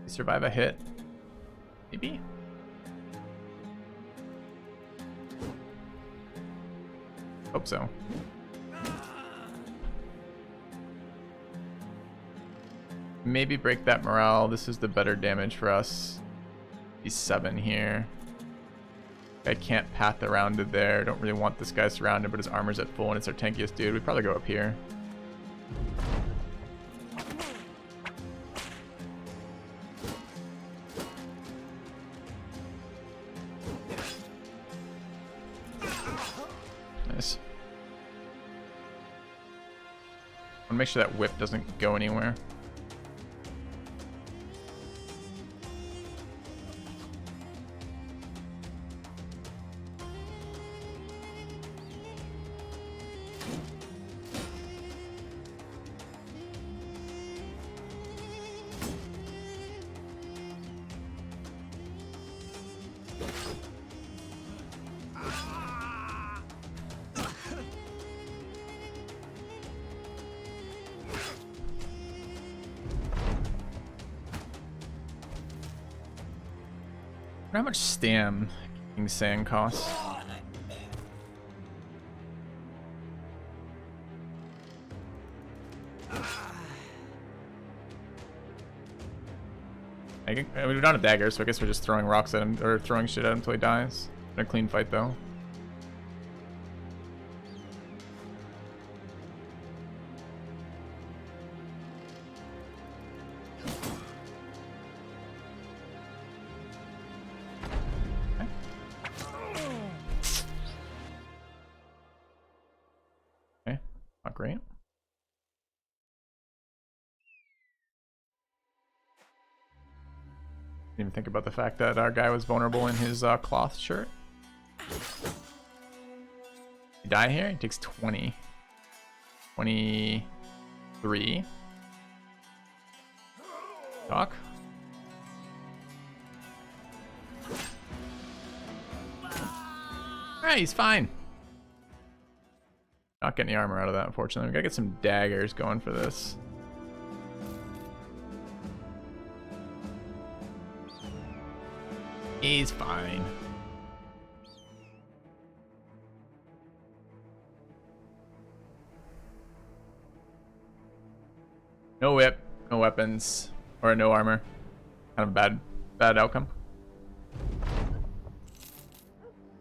Survive a hit? Maybe? Hope so. Maybe break that morale. This is the better damage for us. He's 7 here. I can't path around to there. Don't really want this guy surrounded, but his armor's at full and it's our tankiest dude. We'd probably go up here. Nice. I want to make sure that whip doesn't go anywhere. How much stam King Sand costs? We don't have daggers, so I guess we're just throwing rocks at him or throwing shit at him until he dies. Been a clean fight though. Great. Didn't even think about the fact that our guy was vulnerable in his cloth shirt. You die here? He takes 20. 23. Talk. Alright, he's fine. Not getting the armor out of that, unfortunately. We gotta get some daggers going for this. He's fine. No whip, no weapons, or no armor. Kind of bad outcome.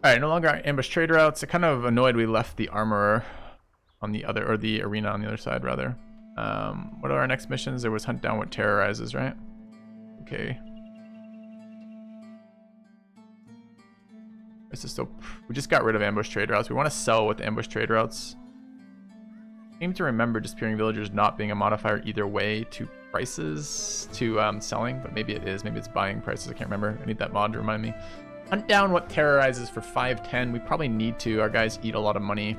Alright, no longer ambush trade routes. I'm kind of annoyed we left the armor on the other, or the arena on the other side, rather. What are our next missions? There was hunt down what terrorizes, right? Okay. This is still. We just got rid of ambush trade routes. We want to sell with ambush trade routes. I seem to remember disappearing villagers not being a modifier either way to prices, to selling, but maybe it is. Maybe it's buying prices. I can't remember. I need that mod to remind me. Hunt down what terrorizes for 510. We probably need to. Our guys eat a lot of money.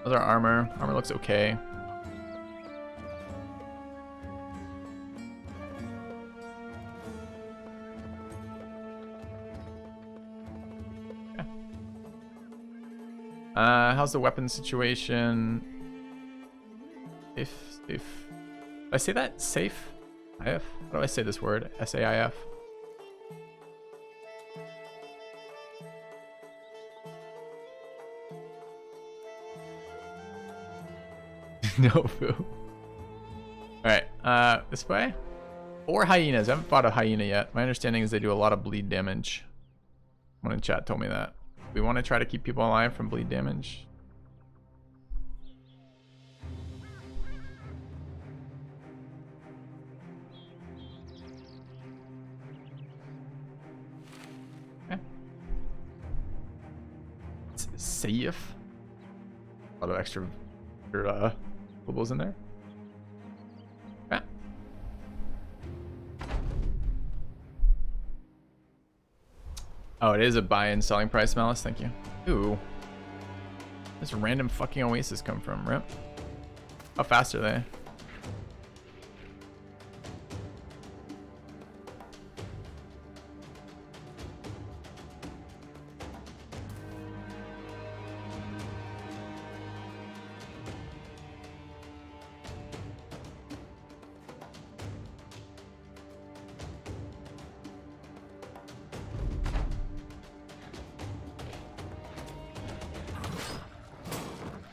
How's our armor? Armor looks okay. Yeah. How's the weapon situation? Safe. Did I say that? Safe? IF? How do I say this word? SAIF? No foo. Alright, this way? 4 hyenas. I haven't fought a hyena yet. My understanding is they do a lot of bleed damage. Someone in chat told me that. We want to try to keep people alive from bleed damage. Okay. It's safe. A lot of extra syllables in there. Okay. Oh, it is a buy and selling price, Malice. Thank you. Ooh. This random fucking oasis come from, Rip? How fast are they?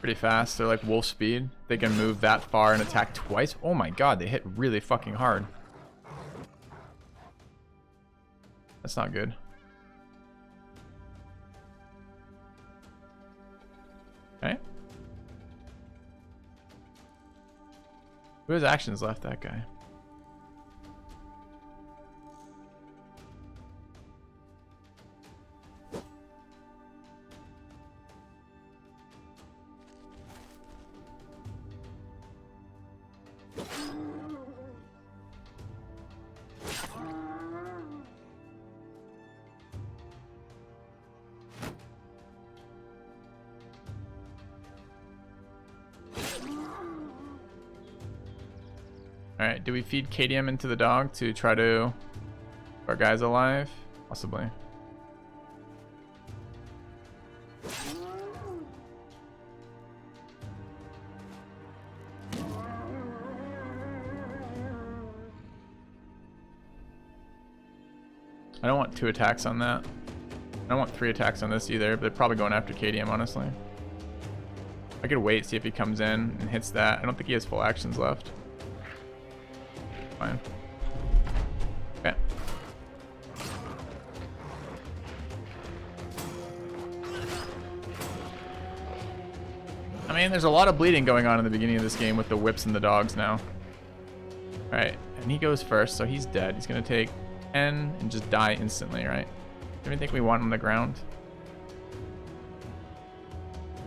pretty fast. They're like wolf speed. They can move that far and attack twice. Oh my god, they hit really fucking hard. That's not good. Okay. Who has actions left? That guy. Alright, do we feed KDM into the dog to try to keep our guys alive? Possibly. I don't want 2 attacks on that. I don't want 3 attacks on this either, but they're probably going after KDM, honestly. I could wait, see if he comes in and hits that. I don't think he has full actions left. Fine. Okay. I mean, there's a lot of bleeding going on in the beginning of this game with the whips and the dogs now. Alright, and he goes first, so he's dead. He's gonna take 10 and just die instantly, right? Do you think we want him on the ground?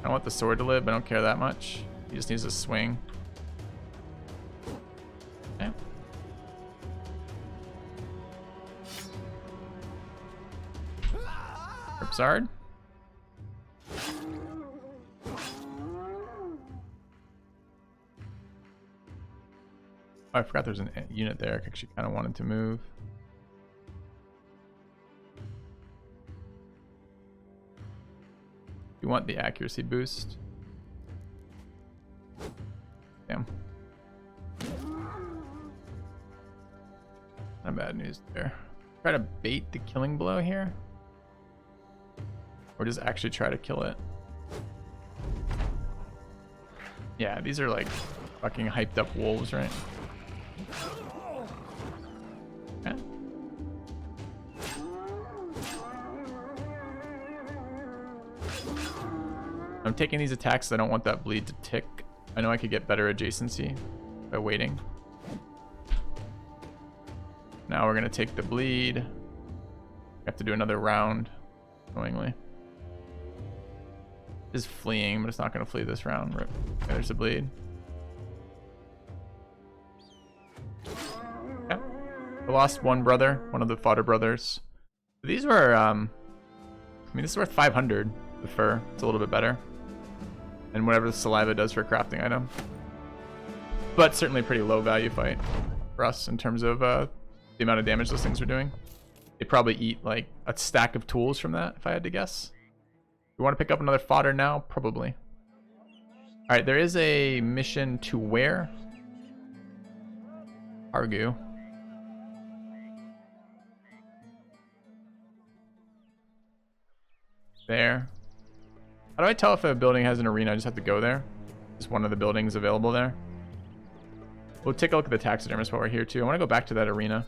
I want the sword to live, but I don't care that much. He just needs to swing. Okay. Ripsard. Oh, I forgot there's a unit there. I actually kind of wanted to move. You want the accuracy boost. Damn. Not bad news there. Try to bait the killing blow here. Or just actually try to kill it. Yeah, these are like fucking hyped up wolves, right? Okay. I'm taking these attacks because I don't want that bleed to tick. I know I could get better adjacency by waiting. Now we're gonna take the bleed. We have to do another round, annoyingly. It's fleeing, but it's not gonna flee this round. Rip. Okay, there's the bleed. Okay. We lost one brother, one of the fodder brothers. These were, I mean, this is worth 500. The fur, it's a little bit better. And whatever the saliva does for a crafting item. But certainly a pretty low value fight for us in terms of the amount of damage those things are doing. They probably eat like a stack of tools from that, if I had to guess. We want to pick up another fodder now? Probably. Alright, there is a mission to where? Argue. There. How do I tell if a building has an arena? I just have to go there. Is one of the buildings available there? We'll take a look at the taxidermist while we're here too. I want to go back to that arena.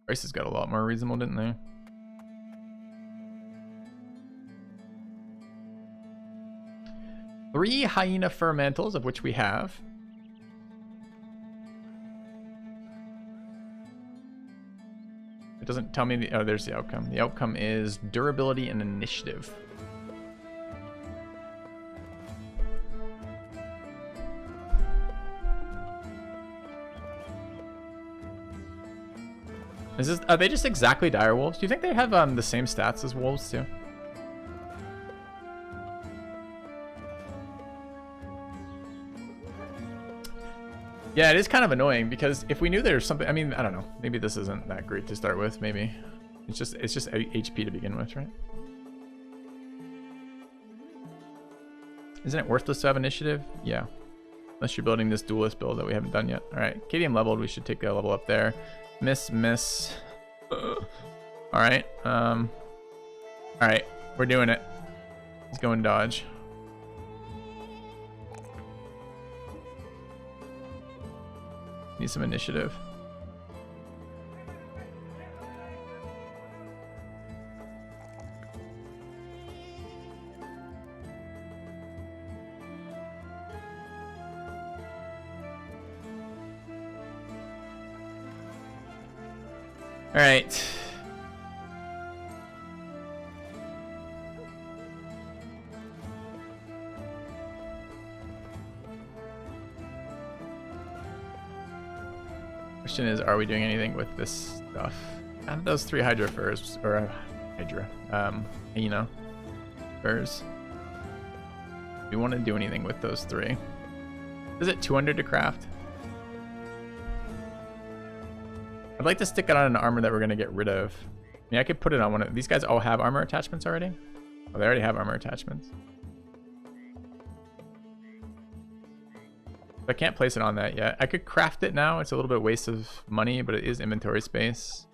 Prices got a lot more reasonable, didn't they? Three hyena fur mantles, of which we have. It doesn't tell me the... Oh, there's the outcome. The outcome is durability and initiative. Is this... Are they just exactly dire wolves? Do you think they have the same stats as wolves too? Yeah, it is kind of annoying because if we knew there's something, I mean, I don't know. Maybe this isn't that great to start with. Maybe it's just HP to begin with, right? Isn't it worthless to have initiative? Yeah. Unless you're building this duelist build that we haven't done yet. Alright, KDM leveled. We should take a level up there. Miss. Alright. Alright, we're doing it. Let's go and dodge. Need some initiative. All right. Question is, are we doing anything with this stuff? Out of those 3 Hydra furs, or Hydra, Hyena furs, do we want to do anything with those 3? Is it 200 to craft? I'd like to stick it on an armor that we're going to get rid of. I mean, I could put it on one of these guys. All have armor attachments already? Oh, they already have armor attachments. I can't place it on that yet. I could craft it now. It's a little bit waste of money, but it is inventory space.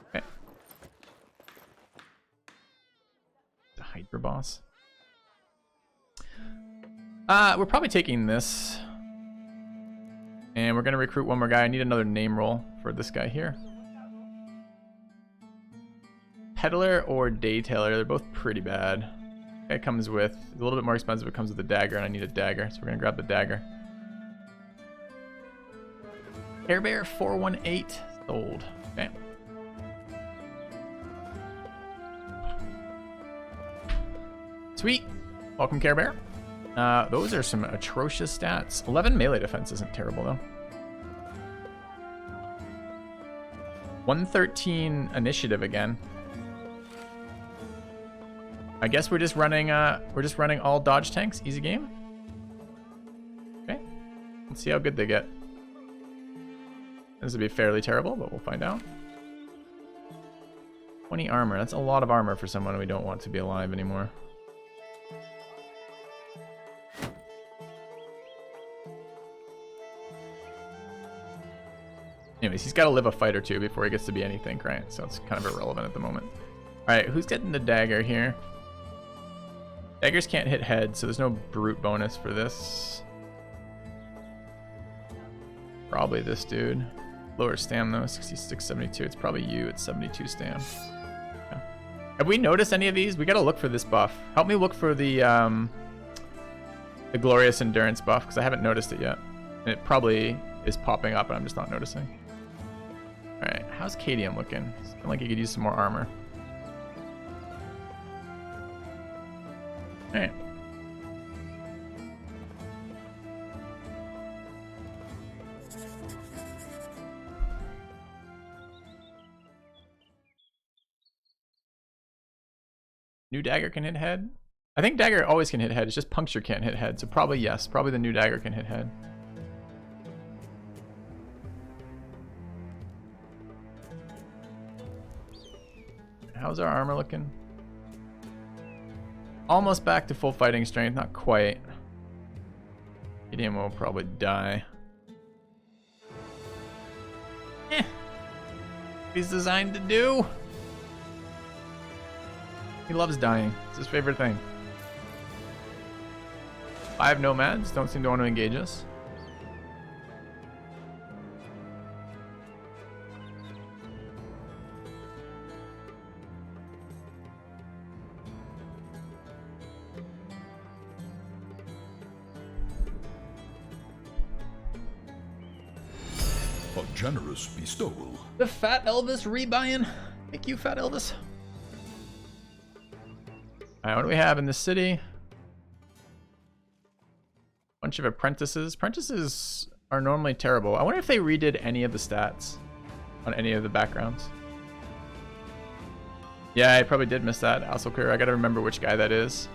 Okay. The Hydra boss. We're probably taking this. And we're going to recruit one more guy. I need another name roll for this guy here. Peddler or Daytailer. They're both pretty bad. It comes with a little bit more expensive. It comes with a dagger, and I need a dagger, so we're gonna grab the dagger. Care Bear 418 sold. Okay. Sweet. Welcome, Care Bear. Those are some atrocious stats. 11 melee defense isn't terrible though. 113 initiative again. I guess we're just running all dodge tanks. Easy game. Okay. Let's see how good they get. This would be fairly terrible, but we'll find out. 20 armor. That's a lot of armor for someone we don't want to be alive anymore. Anyways, he's got to live a fight or two before he gets to be anything, right? So it's kind of irrelevant at the moment. All right, who's getting the dagger here? Daggers can't hit head, so there's no brute bonus for this. Probably this dude. Lower stam though, 66, 72. It's probably you at 72 stam. Okay. Have we noticed any of these? We gotta look for this buff. Help me look for the glorious endurance buff, because I haven't noticed it yet. And it probably is popping up and I'm just not noticing. Alright, how's KDM looking? It's like he could use some more armor. Alright. New dagger can hit head? I think dagger always can hit head. It's just puncture can't hit head. So probably yes. Probably the new dagger can hit head. How's our armor looking? Almost back to full fighting strength. Not quite. Gideon will probably die. He's designed to do. He loves dying. It's his favorite thing. 5 nomads don't seem to want to engage us. A generous bestowal. The Fat Elvis rebuying. Thank you, Fat Elvis. Alright, what do we have in the city? Bunch of apprentices. Apprentices are normally terrible. I wonder if they redid any of the stats on any of the backgrounds. Yeah, I probably did miss that. Asselker, I gotta remember which guy that is.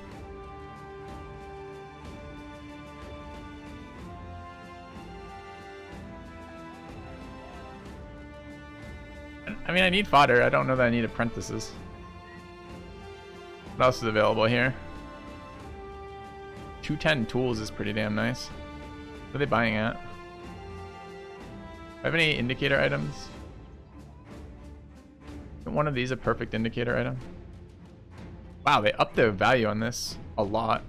I mean, I need fodder. I don't know that I need apprentices. What else is available here? 210 tools is pretty damn nice. What are they buying at? Do I have any indicator items? Isn't one of these a perfect indicator item? Wow, they upped the value on this a lot.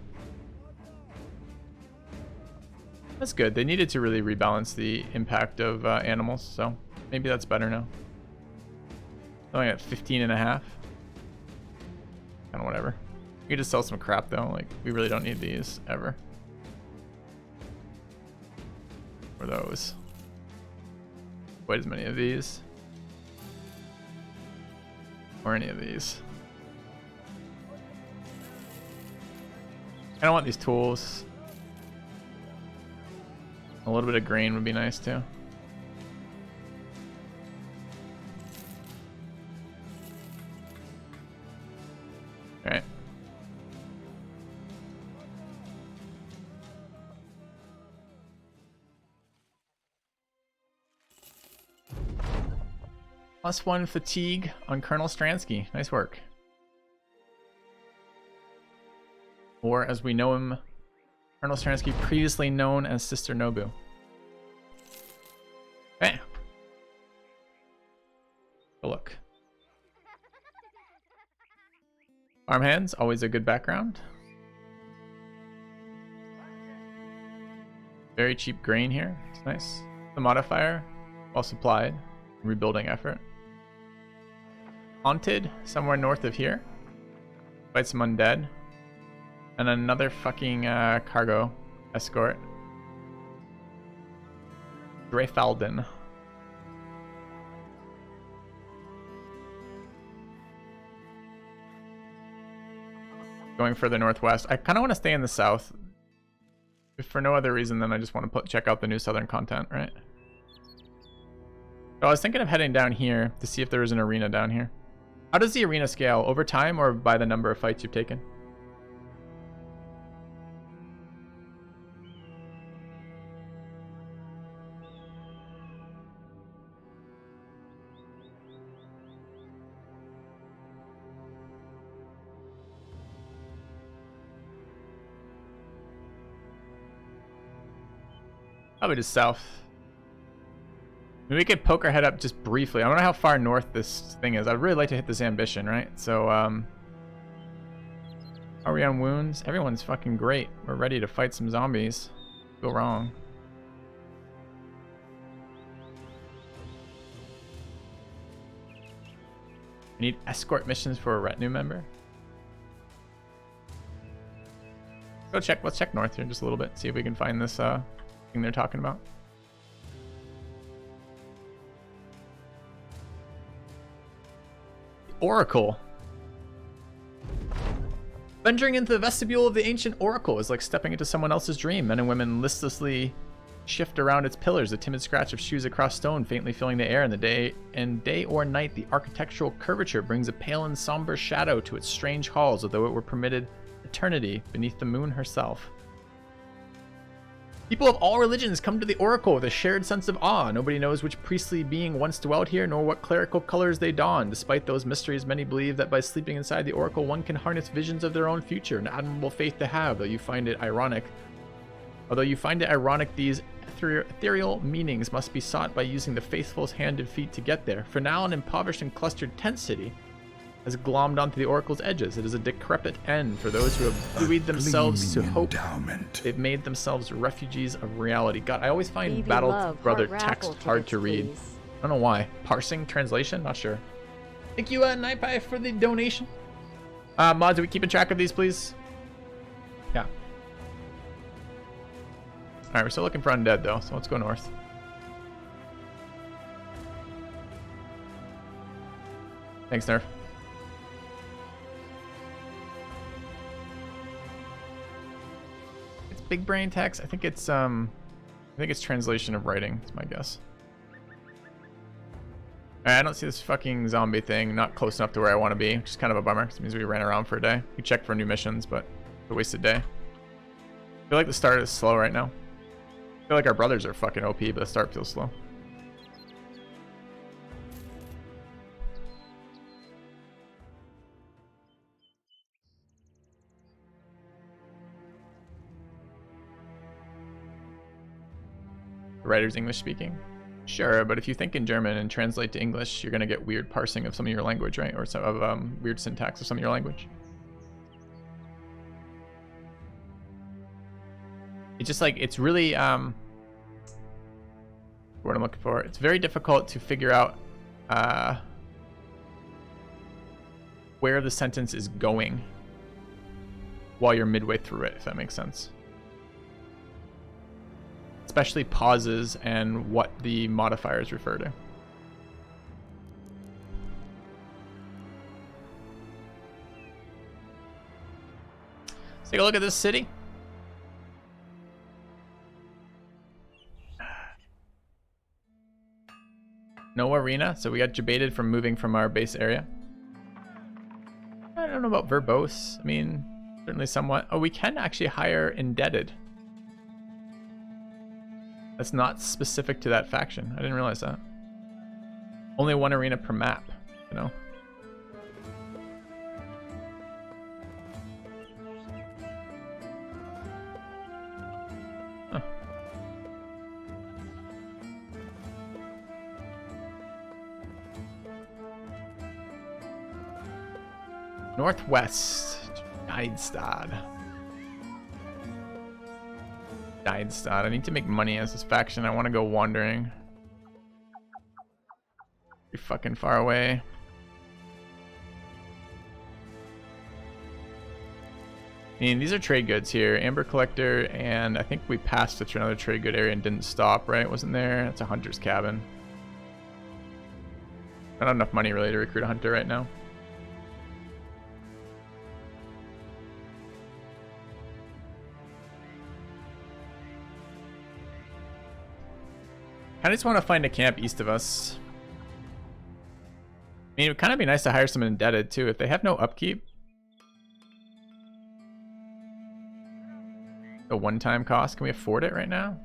That's good. They needed to really rebalance the impact of animals, so maybe that's better now. Only at 15 and a half. Kind of whatever. We could just sell some crap though. Like, we really don't need these ever. Or those. Quite as many of these. Or any of these. I don't want these tools. A little bit of grain would be nice too. Alright. +1 fatigue on Colonel Stransky. Nice work. Or as we know him, Colonel Stransky, previously known as Sister Nobu. Okay. Look. Farmhands, always a good background. Very cheap grain here. It's nice. The modifier, well supplied. Rebuilding effort. Haunted, somewhere north of here. Fight some undead. And another fucking cargo escort. Drefalden. Going further northwest. I kind of want to stay in the south. If for no other reason than I just want to check out the new southern content, right? So I was thinking of heading down here to see if there is an arena down here. How does the arena scale? Over time or by the number of fights you've taken? Probably just south. Maybe we could poke our head up just briefly. I don't know how far north this thing is. I'd really like to hit this ambition, right? So, are we on wounds? Everyone's fucking great. We're ready to fight some zombies. Go wrong. We need escort missions for a retinue member. Go check. Let's check north here just a little bit. See if we can find this thing they're talking about. Oracle. Venturing into the vestibule of the ancient oracle is like stepping into someone else's dream. Men and women listlessly shift around its pillars, a timid scratch of shoes across stone faintly filling the air. In the day or night, the architectural curvature brings a pale and somber shadow to its strange halls, although it were permitted eternity beneath the moon herself. People of all religions come to the oracle with a shared sense of awe. Nobody knows which priestly being once dwelt here, nor what clerical colors they don. Despite those mysteries, many believe that by sleeping inside the oracle, one can harness visions of their own future. An admirable faith to have, though you find it ironic. These ethereal meanings must be sought by using the faithful's hand and feet to get there. For now, an impoverished and clustered tent city has glommed onto the oracle's edges. It is a decrepit end for those who have buoyed themselves to hope. They've made themselves refugees of reality. God, I always find Battle Brother text hard to read. I don't know why. Parsing translation? Not sure. Thank you, Naipai, for the donation. Mods, are we keeping track of these, please? Yeah. Alright, we're still looking for undead, though, so let's go north. Thanks, Nerf. Big brain text. I think it's translation of writing. That's my guess. Alright, I don't see this fucking zombie thing. Not close enough to where I want to be, which is kind of a bummer. Because it means we ran around for a day. We checked for new missions, but it's a wasted day. I feel like the start is slow right now. I feel like our brothers are fucking OP, but the start feels slow. writer's English speaking. Sure, but if you think in German and translate to English, you're going to get weird parsing of some of your language, right? Or some of weird syntax of some of your language. It's just like, it's really, what I'm looking for. It's very difficult to figure out where the sentence is going while you're midway through it, if that makes sense. Especially pauses and what the modifiers refer to. Let's take a look at this city. No arena, so we got debated from moving from our base area. I don't know about verbose. I mean, certainly somewhat. Oh, we can actually hire indebted. That's not specific to that faction. I didn't realize that. Only one arena per map, you know? Huh. Northwest, Guidestad. I need to make money as this faction. I want to go wandering. You're fucking far away. I mean, these are trade goods here. Amber Collector, and I think we passed through another trade good area and didn't stop, right? Wasn't there? It's a hunter's cabin. I don't have enough money really to recruit a hunter right now. I just want to find a camp east of us. I mean, it would kind of be nice to hire someone indebted too. If they have no upkeep, a one-time cost, can we afford it right now?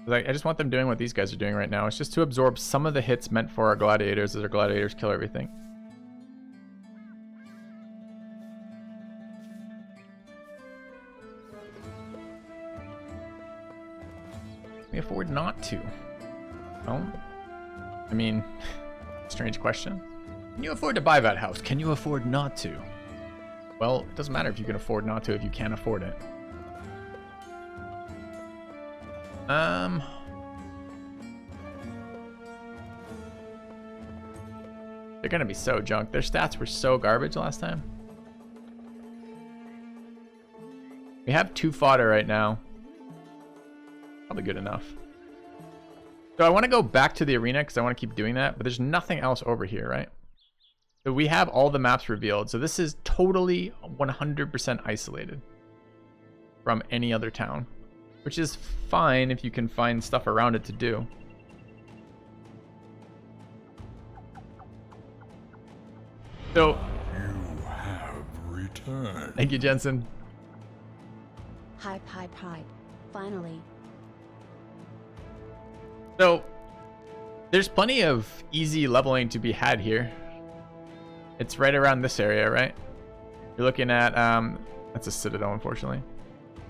Like, I just want them doing what these guys are doing right now. It's just to absorb some of the hits meant for our gladiators as our gladiators kill everything. We afford not to. Well, I mean, strange question. Can you afford to buy that house? Can you afford not to? Well, it doesn't matter if you can afford not to if you can't afford it. They're gonna be so junk. Their stats were so garbage last time. We have 2 fodder right now. Probably good enough. So I want to go back to the arena because I want to keep doing that, but there's nothing else over here, right? So we have all the maps revealed. So this is totally 100% isolated from any other town, which is fine if you can find stuff around it to do. So you have returned. Thank you, Jensen. Hype, hype, hype. Finally. So there's plenty of easy leveling to be had here. It's right around this area, right? You're looking at that's a citadel, unfortunately,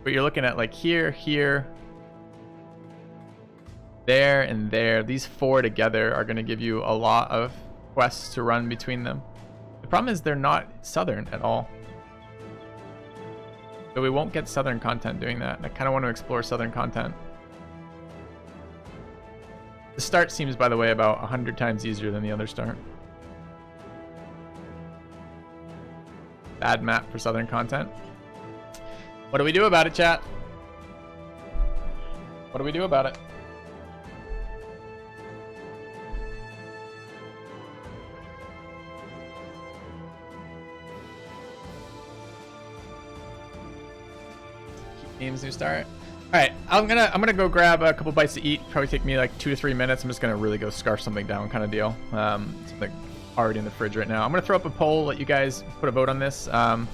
but you're looking at like here, there, and there. These 4 together are going to give you a lot of quests to run between them. The problem is they're not southern at all, so we won't get southern content doing that. I kind of want to explore southern content. The start seems, by the way, about 100 times easier than the other start. Bad map for southern content. What do we do about it, chat? What do we do about it? Games new start. All right, I'm gonna go grab a couple bites to eat. Probably take me like 2 to 3 minutes. I'm just gonna really go scarf something down, kind of deal. Something already in the fridge right now. I'm gonna throw up a poll, let you guys put a vote on this, and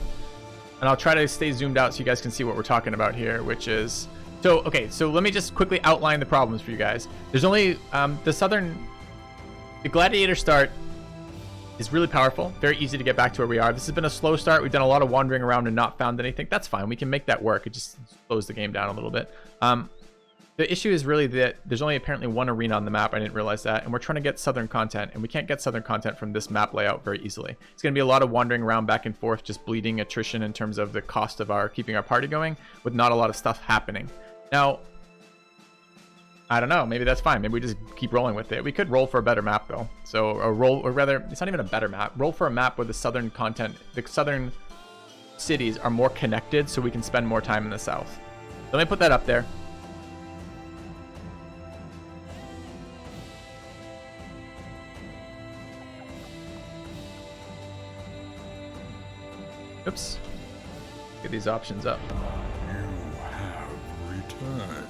I'll try to stay zoomed out so you guys can see what we're talking about here, which is okay. So let me just quickly outline the problems for you guys. There's only the gladiator start is really powerful, very easy to get back to where we are. This has been a slow start. We've done a lot of wandering around and not found anything. That's fine. We can make that work. It just slows the game down a little bit. The issue is really that there's only apparently one arena on the map. I didn't realize that. And we're trying to get southern content, and we can't get southern content from this map layout very easily. It's going to be a lot of wandering around back and forth, just bleeding attrition in terms of the cost of our keeping our party going, with not a lot of stuff happening. Now, I don't know. Maybe that's fine. Maybe we just keep rolling with it. We could roll for a better map, though. So a roll, or rather, it's not even a better map. Roll for a map where the southern content, the southern cities are more connected, so we can spend more time in the south. Let me put that up there. Oops. Get these options up. You have returned.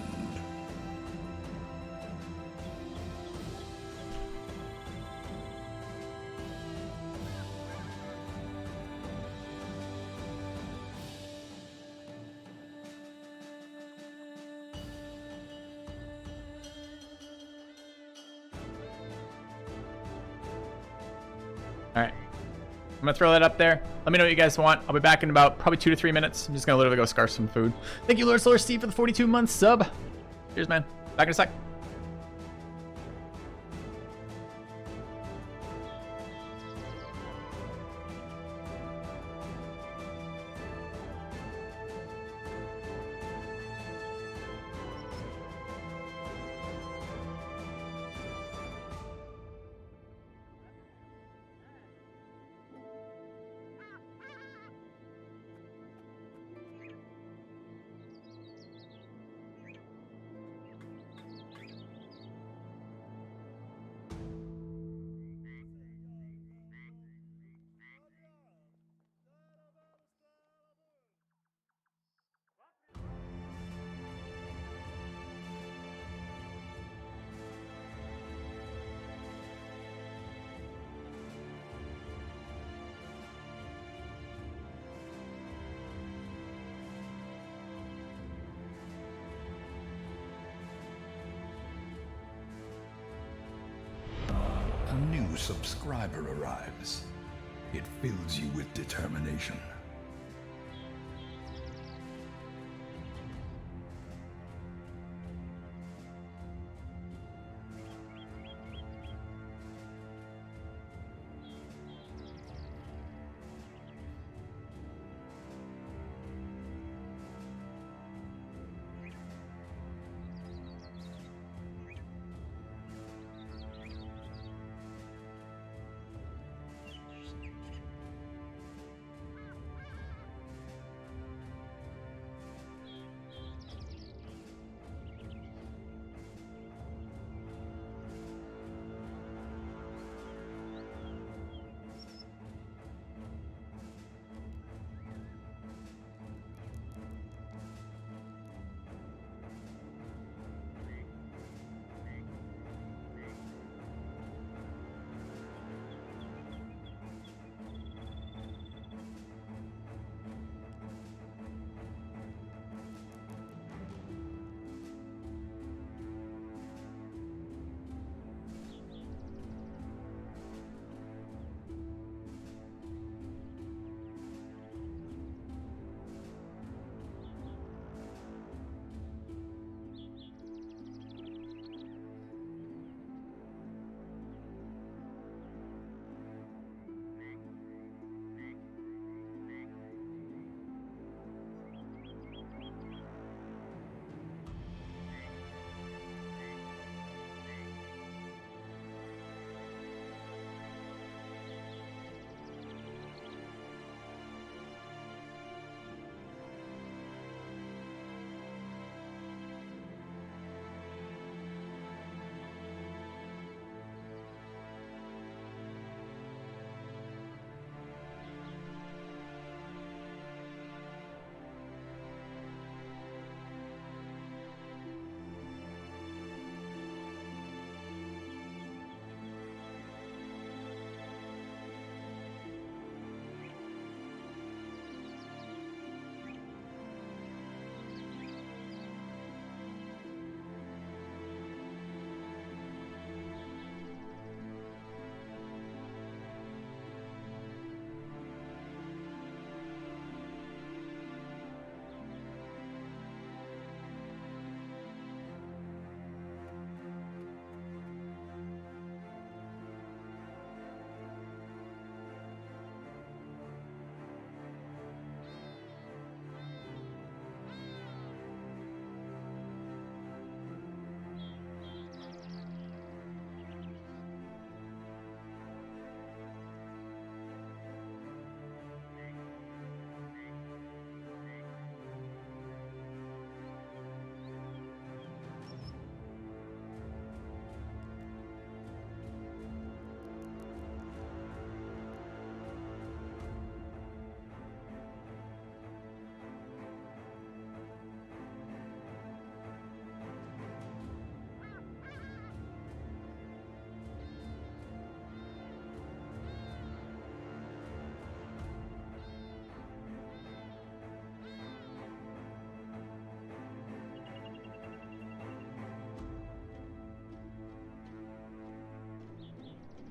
All right. I'm gonna throw that up there. Let me know what you guys want. I'll be back in about probably 2 to 3 minutes. I'm just gonna literally go scarf some food. Thank you, Lord Solar Steve, for the 42-month sub. Cheers, man. Back in a sec. A new subscriber arrives. It fills you with determination.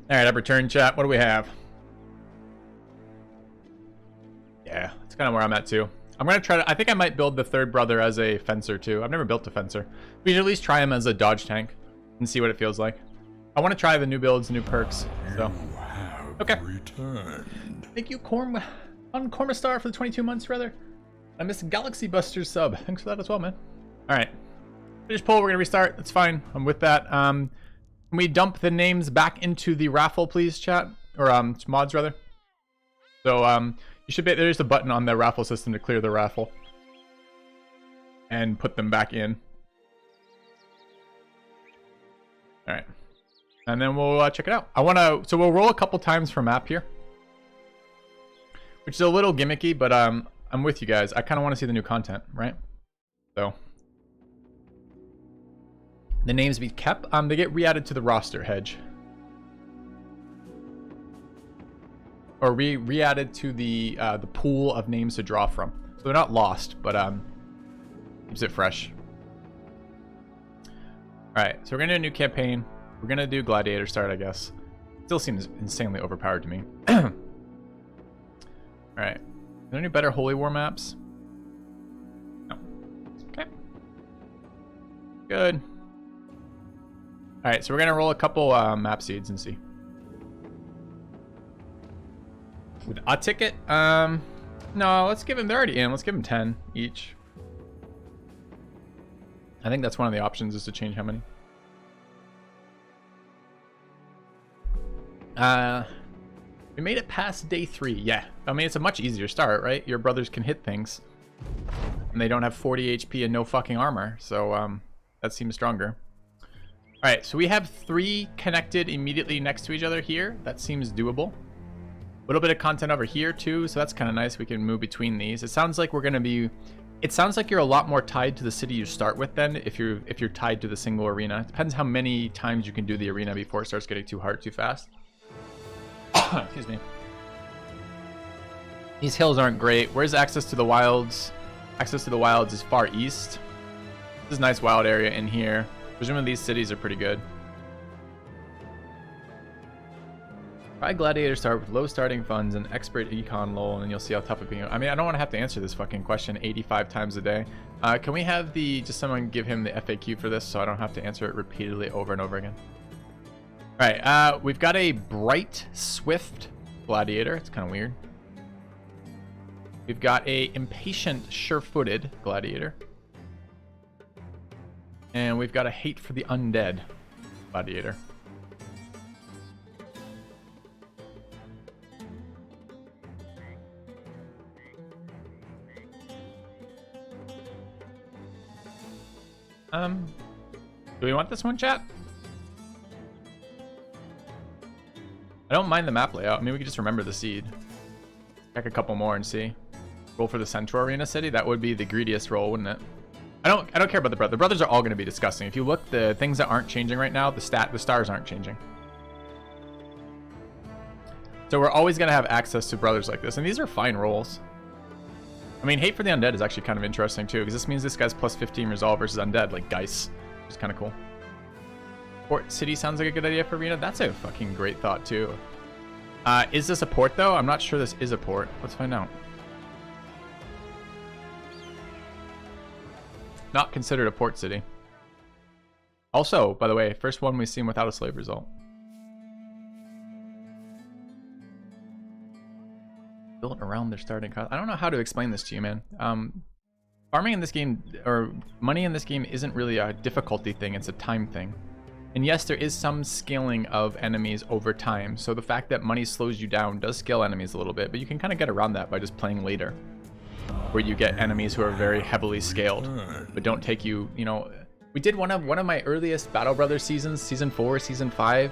All right, I've returned, chat. What do we have? Yeah, that's kind of where I'm at too. I'm gonna try to. I think I might build the third brother as a fencer too. I've never built a fencer. We should at least try him as a dodge tank and see what it feels like. I want to try the new builds, new perks. So, okay. Returned. Thank you, on Cormastar for the 22 months, brother. I missed Galaxy Buster's sub. Thanks for that as well, man. All right, finish poll. We're gonna restart. That's fine. I'm with that. Can we dump the names back into the raffle, please, chat, or mods rather? So you should be. There's a button on the raffle system to clear the raffle and put them back in. All right, and then we'll check it out. So we'll roll a couple times for map here, which is a little gimmicky, but I'm with you guys. I kind of want to see the new content, right? So the names be kept. They get re-added to the roster, Hedge. Or re-added to the pool of names to draw from. So they're not lost, but keeps it fresh. Alright, so we're gonna do a new campaign. We're gonna do Gladiator start, I guess. Still seems insanely overpowered to me. Alright. Are there any better Holy War maps? No. Okay. Good. Alright, so we're gonna roll a couple map seeds and see. With a ticket? No, let's give them, they're already in. Let's give them 10 each. I think that's one of the options, is to change how many. We made it past day 3. Yeah, I mean, it's a much easier start, right? Your brothers can hit things. And they don't have 40 HP and no fucking armor. So that seems stronger. Alright, so we have 3 connected immediately next to each other here. That seems doable. A little bit of content over here too, so that's kind of nice. We can move between these. It sounds like we're going to be... It sounds like you're a lot more tied to the city you start with then, if you're tied to the single arena. It depends how many times you can do the arena before it starts getting too hard too fast. Excuse me. These hills aren't great. Where's access to the wilds? Access to the wilds is far east. This is a nice wild area in here. Presumably these cities are pretty good. Try Gladiator start with low starting funds and expert econ lol, and then you'll see how tough it becomes. I mean, I don't want to have to answer this fucking question 85 times a day. Can we have just someone give him the FAQ for this so I don't have to answer it repeatedly over and over again? All right, we've got a bright, swift Gladiator. It's kind of weird. We've got a impatient, sure-footed Gladiator. And we've got a hate for the undead Gladiator. Do we want this one, chat? I don't mind the map layout. I mean, we could just remember the seed. Check a couple more and see. Roll for the Centaur Arena City. That would be the greediest roll, wouldn't it? I don't care about the brothers. The brothers are all going to be disgusting. If you look, the things that aren't changing right now, the stars aren't changing. So we're always going to have access to brothers like this, and these are fine rolls. I mean, hate for the undead is actually kind of interesting too, because this means this guy's plus 15 resolve versus undead, like Geis, which is kind of cool. Port City sounds like a good idea for arena. That's a fucking great thought too. Is this a port though? I'm not sure this is a port. Let's find out. Not considered a port city. Also, by the way, first one we've seen without a slave result. Built around their starting cost. I don't know how to explain this to you, man. Farming in this game, or money in this game, isn't really a difficulty thing, it's a time thing. And yes, there is some scaling of enemies over time, so the fact that money slows you down does scale enemies a little bit, but you can kind of get around that by just playing later, where you get enemies who are very heavily scaled, but don't take you, you know... We did one of my earliest Battle Brothers seasons, season 4, season 5.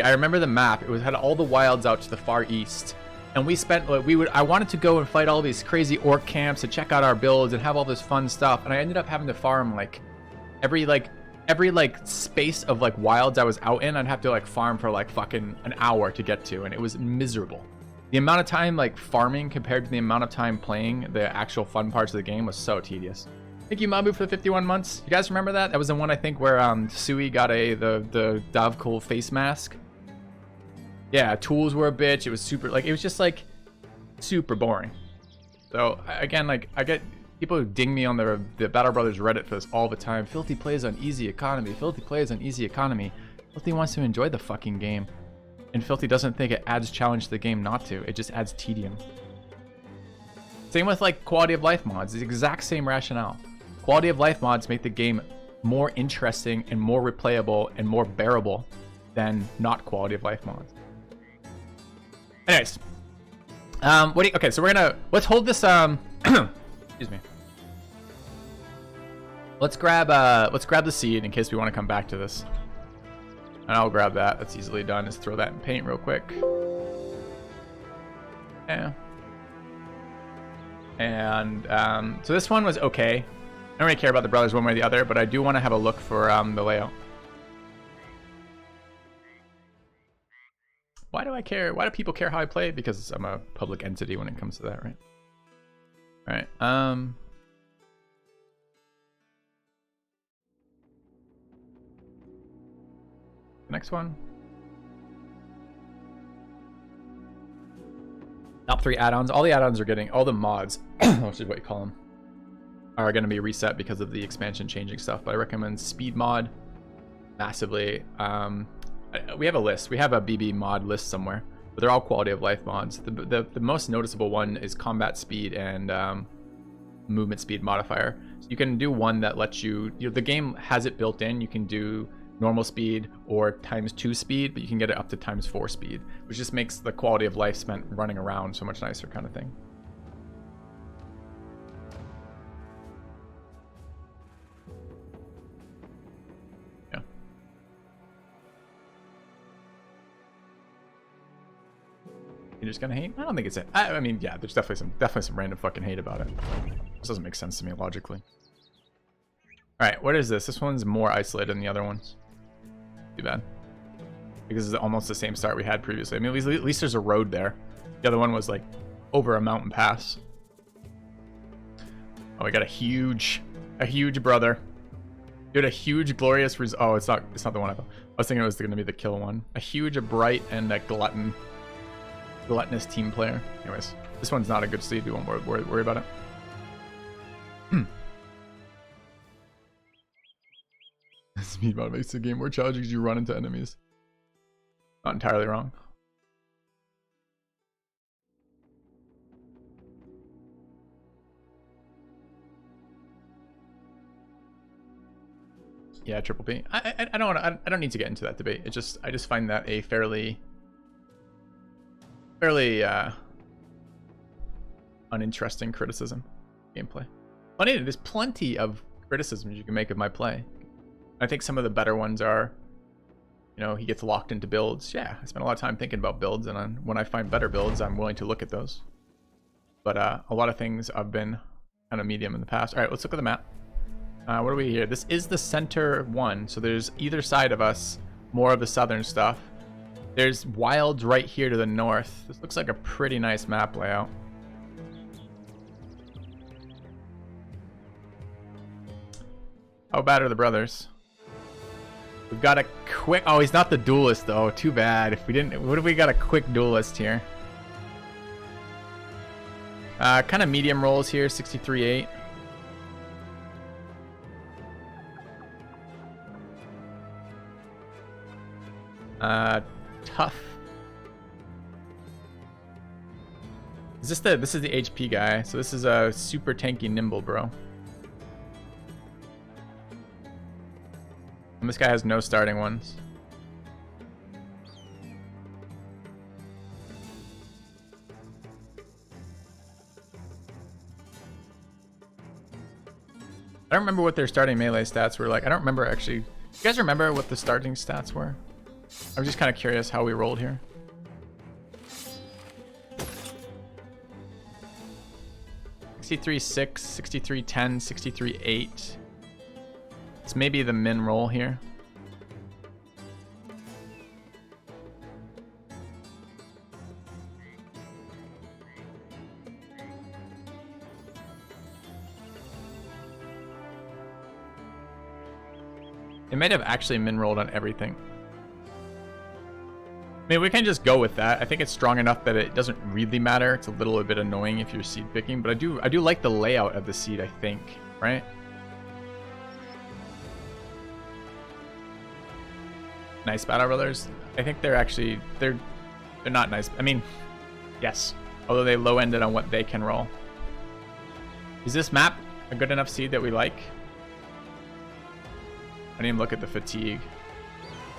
I remember the map, it had all the wilds out to the far east. And we spent, I wanted to go and fight all these crazy orc camps to check out our builds and have all this fun stuff. And I ended up having to farm every space of wilds I was out in, I'd have to farm for fucking an hour to get to. And it was miserable. The amount of time farming compared to the amount of time playing the actual fun parts of the game was so tedious. Thank you, Mabu, for the 51 months. You guys remember that? That was the one I think where Sui got the Davkul face mask. Yeah, tools were a bitch. It was super, like, it was just like super boring. So again, like, I get people who ding me on the Battle Brothers Reddit for this all the time. Filthy plays on easy economy. Filthy plays on easy economy. Filthy wants to enjoy the fucking game. And Filthy doesn't think it adds challenge to the game not to. It just adds tedium. Same with like quality of life mods. The exact same rationale. Quality of life mods make the game more interesting and more replayable and more bearable than not quality of life mods. Anyways, okay, so let's hold this, excuse me. Let's grab the seed in case we want to come back to this. And I'll grab that. That's easily done. Just throw that in paint real quick. Yeah. And, so this one was okay. I don't really care about the brothers one way or the other, but I do want to have a look for, the layout. Why do I care? Why do people care how I play? Because I'm a public entity when it comes to that, right? All right. Next one. Top 3 add-ons. All the add-ons are getting, all the mods, which is what you call them, are going to be reset because of the expansion changing stuff. But I recommend speed mod massively. We have a list. We have a BB mod list somewhere, but they're all quality of life mods. The most noticeable one is combat speed and movement speed modifier. So you can do one that lets you, the game has it built in. You can do normal speed or ×2 speed, but you can get it up to ×4 speed, which just makes the quality of life spent running around so much nicer, kind of thing. Yeah. You're just gonna hate? I don't think it's it. I mean, yeah, there's definitely some random fucking hate about it. This doesn't make sense to me logically. All right, what is this? This one's more isolated than the other ones. Too bad. Because it's almost the same start we had previously. I mean, at least there's a road there. The other one was like over a mountain pass. Oh, we got a huge brother. Dude, a huge glorious oh, it's not the one I thought. I was thinking it was going to be the kill one. A huge, a bright, and a gluttonous team player. Anyways, this one's not a good seed. We won't worry about it. Speed mod makes the game more challenging as you run into enemies. Not entirely wrong. Yeah, triple P. I don't need to get into that debate. I just find that a fairly uninteresting criticism gameplay. Funny, there's plenty of criticisms you can make of my play. I think some of the better ones are, you know, he gets locked into builds. Yeah, I spend a lot of time thinking about builds, and when I find better builds, I'm willing to look at those. But a lot of things I've been kind of medium in the past. All right, let's look at the map. What are we here? This is the center one, so there's either side of us more of the southern stuff. There's wilds right here to the north. This looks like a pretty nice map layout. How bad are the brothers? We've got a quick... Oh, he's not the duelist, though. Too bad. If we didn't... What if we got a quick duelist here? Kind of medium rolls here. 63.8. Tough. Is this this is the HP guy. So this is a super tanky nimble, bro. And this guy has no starting ones. I don't remember what their starting melee stats were like. I don't remember actually. You guys remember what the starting stats were? I was just kind of curious how we rolled here. $63.6, $63.10, $63.8. It's maybe the min roll here. It might have actually min rolled on everything. mean, we can just go with that. I think it's strong enough that it doesn't really matter. It's a little bit annoying if you're seed picking, but I do like the layout of the seed, I think, right? Nice Battle Brothers. I think they're actually they're not nice. I mean, yes. Although they low ended on what they can roll. Is this map a good enough seed that we like? I didn't even look at the fatigue.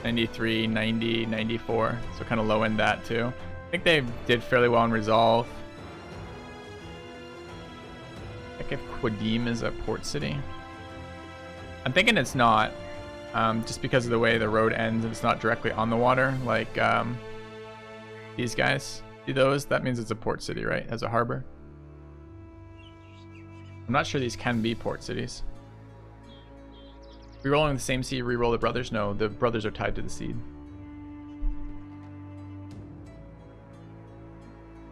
93, 90, 94. So kind of low end that too. I think they did fairly well in Resolve. I think if Quadim is a port city. I'm thinking it's not. Just because of the way the road ends and it's not directly on the water like these guys. See those? That means it's a port city, right? As a harbor. I'm not sure these can be port cities. Rerolling the same seed, reroll the brothers? No, the brothers are tied to the seed.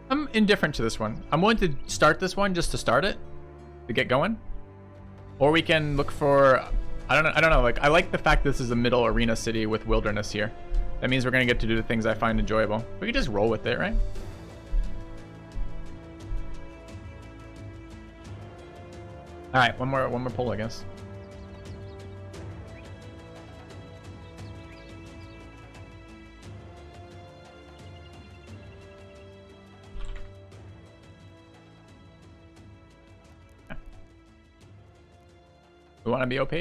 I'm indifferent to this one. I'm willing to start this one just to start it, to get going. Or we can look for, I don't know, like I like the fact this is a middle arena city with wilderness here. That means we're gonna get to do the things I find enjoyable. We can just roll with it, right? All right, one more pull, I guess. We want to be OP,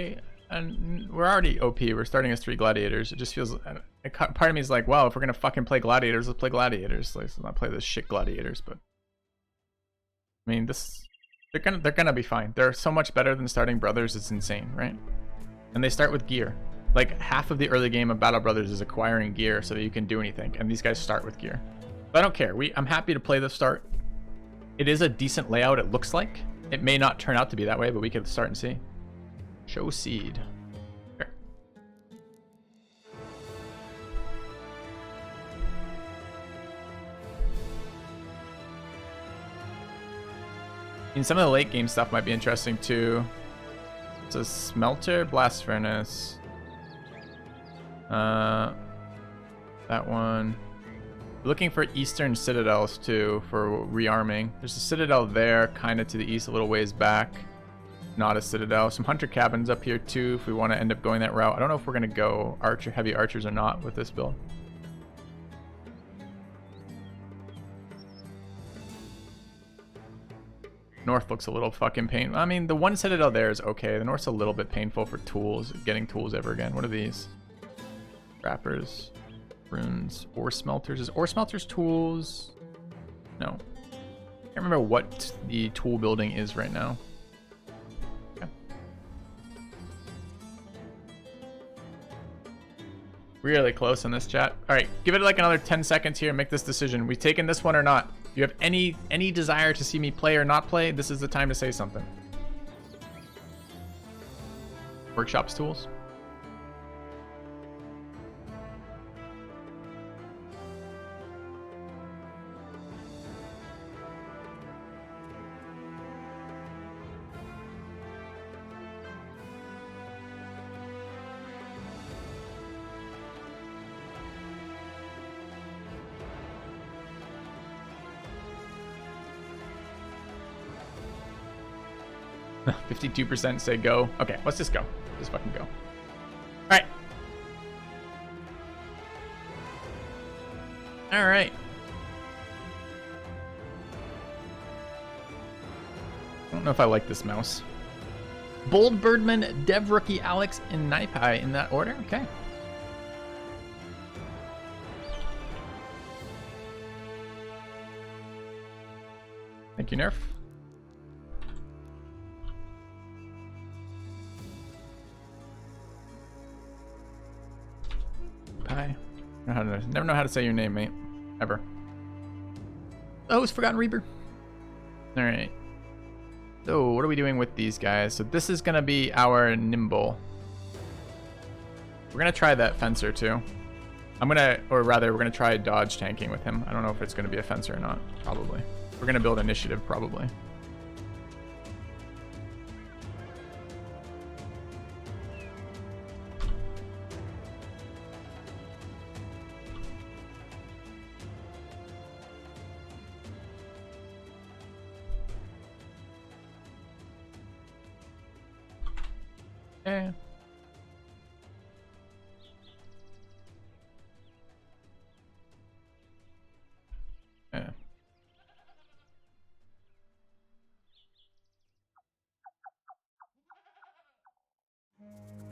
and we're already OP. We're starting as 3 gladiators. It just feels. Part of me is like, well, if we're gonna fucking play gladiators, let's play gladiators. Let's not play this shit gladiators. But I mean, they're gonna be fine. They're so much better than starting brothers. It's insane, right? And they start with gear. Like half of the early game of Battle Brothers is acquiring gear so that you can do anything, and these guys start with gear. But I don't care. I'm happy to play the start. It is a decent layout. It looks like it may not turn out to be that way, but we can start and see. Show seed. Here. And some of the late game stuff might be interesting too. It's a smelter, blast furnace. That one. Looking for eastern citadels too for rearming. There's a citadel there, kind of to the east, a little ways back. Not a citadel. Some hunter cabins up here too if we want to end up going that route. I don't know if we're gonna go heavy archers or not with this build. North looks a little fucking painful. I mean, the one citadel there is okay. The north's a little bit painful for tools. Getting tools ever again. What are these? Wrappers, runes, ore smelters. Is ore smelters tools? No. Can't remember what the tool building is right now. Really close on this, chat. All right, give it like another 10 seconds here and make this decision. We taking this one or not? If you have any desire to see me play or not play, this is the time to say something. Workshops tools. No, 52% say go. Okay, let's just go. Just fucking go. All right. All right. I don't know if I like this mouse. Bold Birdman, Dev Rookie, Alex, and Naipai in that order. Okay. Thank you, Nerf. Pie. Never know how to say your name, mate. Ever. Oh, it's Forgotten Reaper. All right. So what are we doing with these guys? So this is gonna be our nimble. We're gonna try that fencer too. Or rather, we're gonna try dodge tanking with him. I don't know if it's gonna be a fencer or not. Probably. We're gonna build initiative probably. Yeah. Yeah. Alright,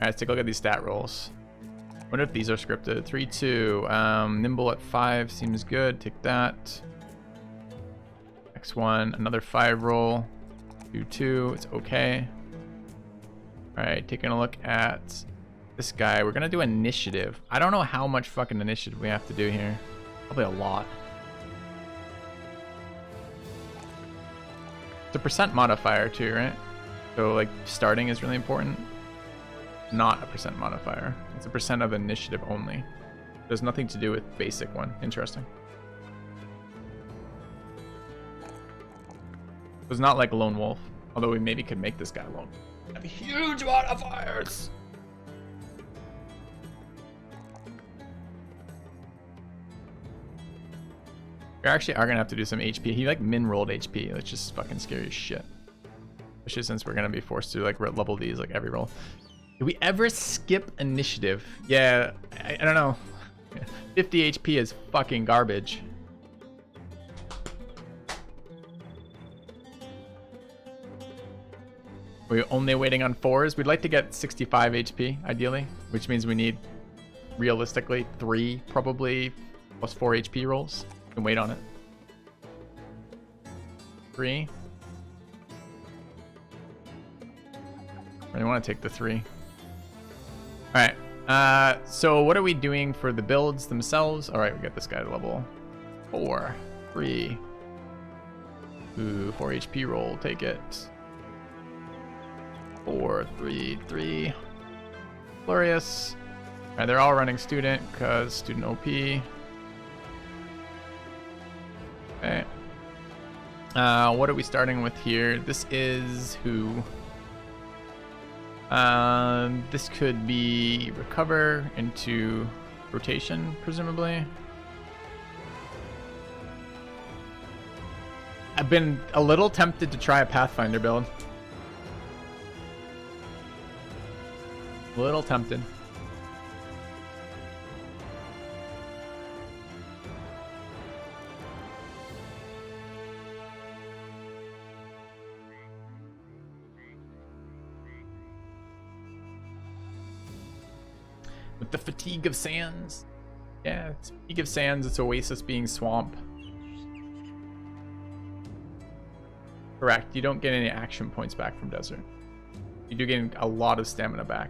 let's take a look at these stat rolls. Wonder if these are scripted. 3, 2. Nimble at 5 seems good. Take that. Next one, another 5 roll. 2, 2. It's okay. Alright, taking a look at this guy. We're gonna do initiative. I don't know how much fucking initiative we have to do here. Probably a lot. It's a percent modifier too, right? So like starting is really important. Not a percent modifier. It's a percent of initiative only. There's nothing to do with basic one. Interesting. It's not like Lone Wolf. Although we maybe could make this guy lone. Have huge modifiers! We actually are gonna have to do some HP. He like min rolled HP, which is fucking scary as shit. Especially since we're gonna be forced to like level these like every roll. Did we ever skip initiative? Yeah, I don't know. 50 HP is fucking garbage. We're only waiting on 4s. We'd like to get 65 HP, ideally, which means we need, realistically, 3 probably plus 4 HP rolls. We can wait on it. 3. I really want to take the 3. Alright, so what are we doing for the builds themselves? Alright, we got this guy to level 4. 3. Ooh, 4 HP roll, take it. 4, 3, 3. Glorious. Alright, they're all running student, because student OP. Okay. What are we starting with here? This is who? This could be recover into rotation, presumably. I've been a little tempted to try a Pathfinder build. A little tempted. With the fatigue of sands. Yeah, it's fatigue of sands, it's oasis being swamp. Correct, you don't get any action points back from desert. You do get a lot of stamina back.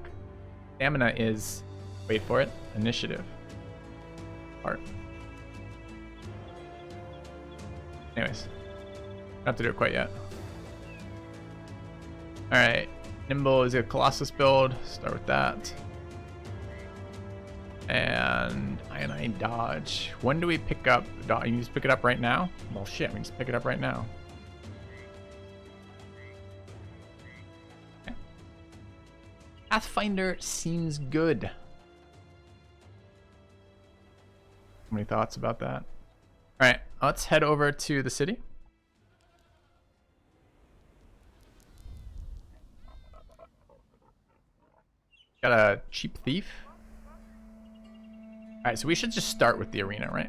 Stamina is, wait for it, initiative. Art. Anyways, don't have to do it quite yet. Alright, Nimble is a Colossus build, start with that. And Iodine Dodge. When do we pick up? You can just pick it up right now? Well, shit, we can just pick it up right now. Okay. Pathfinder seems good. How many thoughts about that? Alright, let's head over to the city. Got a cheap thief. Alright, so we should just start with the arena, right?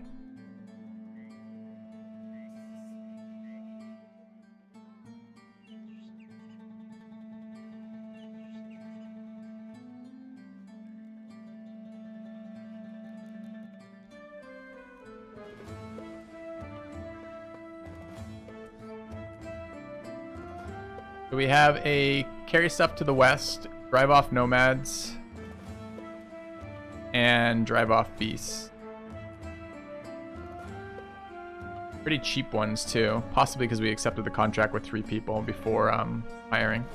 So we have a carry stuff to the west, drive off nomads, and drive off beasts. Pretty cheap ones too, possibly because we accepted the contract with 3 people before hiring.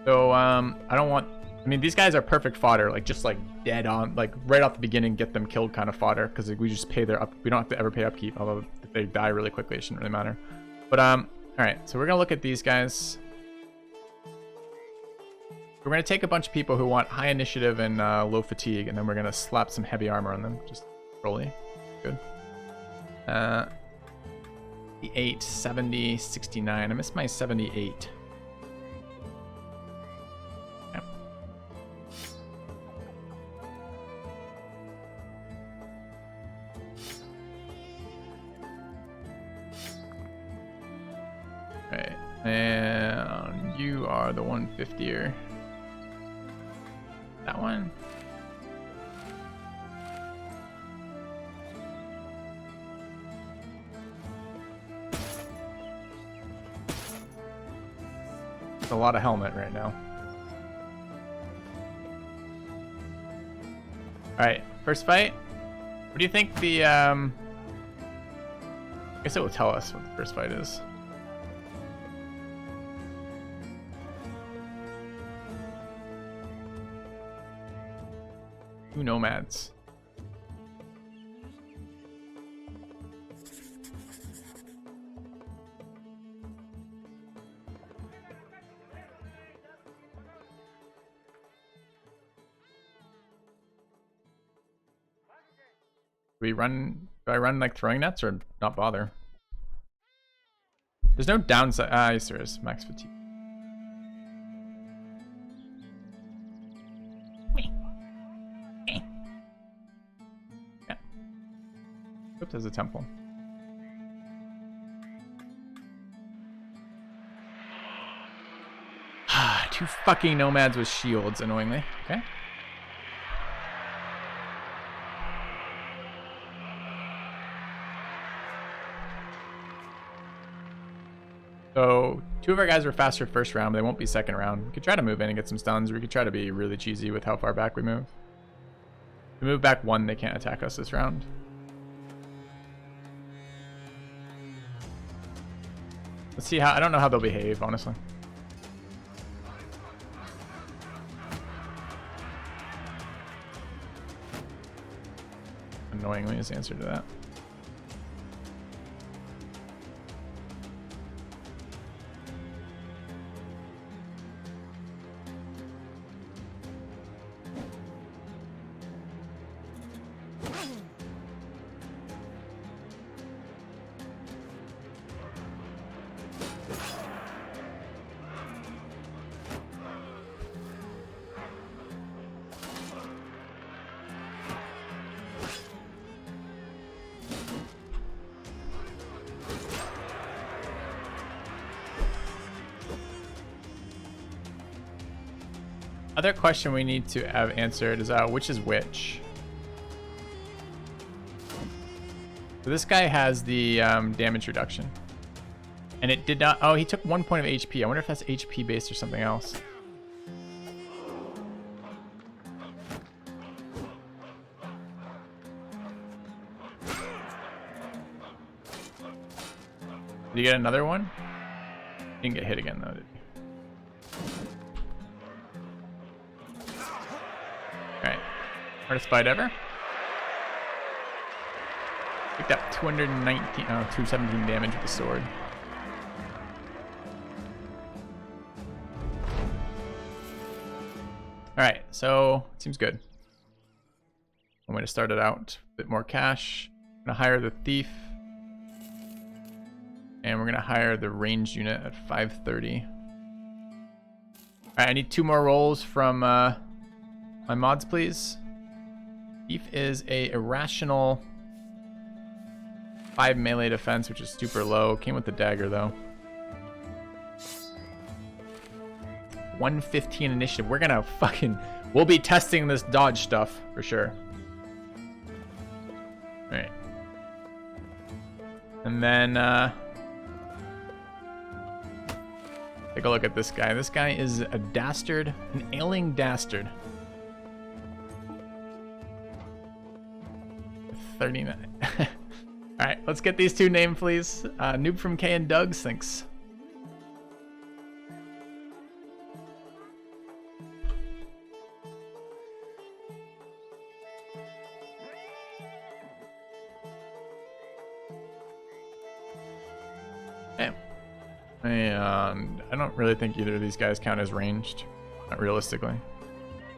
So I don't want, I mean, these guys are perfect fodder, like just like dead on, like right off the beginning, get them killed kind of fodder, because like, we just pay their up, we don't have to ever pay upkeep, although if they die really quickly it shouldn't really matter. But all right, so we're gonna look at these guys. We're going to take a bunch of people who want high initiative and low fatigue, and then we're going to slap some heavy armor on them. Just rolly. Good. 8, 70, 69. I missed my 78. Okay. And you are the 150er. That one? It's a lot of helmet right now. Alright, first fight. What do you think the, I guess it will tell us what the first fight is. 2 nomads. Do I run like throwing nets or not bother? There's no downside. Ah, yes there is. Max fatigue. Yeah. Oops, there's a temple. Two fucking nomads with shields, annoyingly. Okay. So 2 of our guys were faster first round, but they won't be second round. We could try to move in and get some stuns, or we could try to be really cheesy with how far back we move. If we move back 1, they can't attack us this round. Let's see how, I don't know how they'll behave, honestly. Annoyingly is the answer to that. Other question we need to have answered is which is which. So this guy has the damage reduction. And it did not... Oh, he took 1 point of HP. I wonder if that's HP based or something else. Did you get another one? Didn't get hit again though, did you? Alright. Hardest fight ever. Picked up 217 damage with the sword. Alright, so it seems good. One way to start it out. A bit more cash. I'm gonna hire the thief. And we're gonna hire the ranged unit at 530. Alright, I need 2 more rolls from my mods, please. Thief is a irrational 5 melee defense, which is super low. Came with the dagger though. 115 initiative. We're gonna we'll be testing this dodge stuff for sure. Alright. And then take a look at this guy. This guy is a dastard, an ailing dastard. 39. Alright, let's get these 2 named, please. Noob from K and Doug's, thanks. Okay. And I don't really think either of these guys count as ranged, not realistically.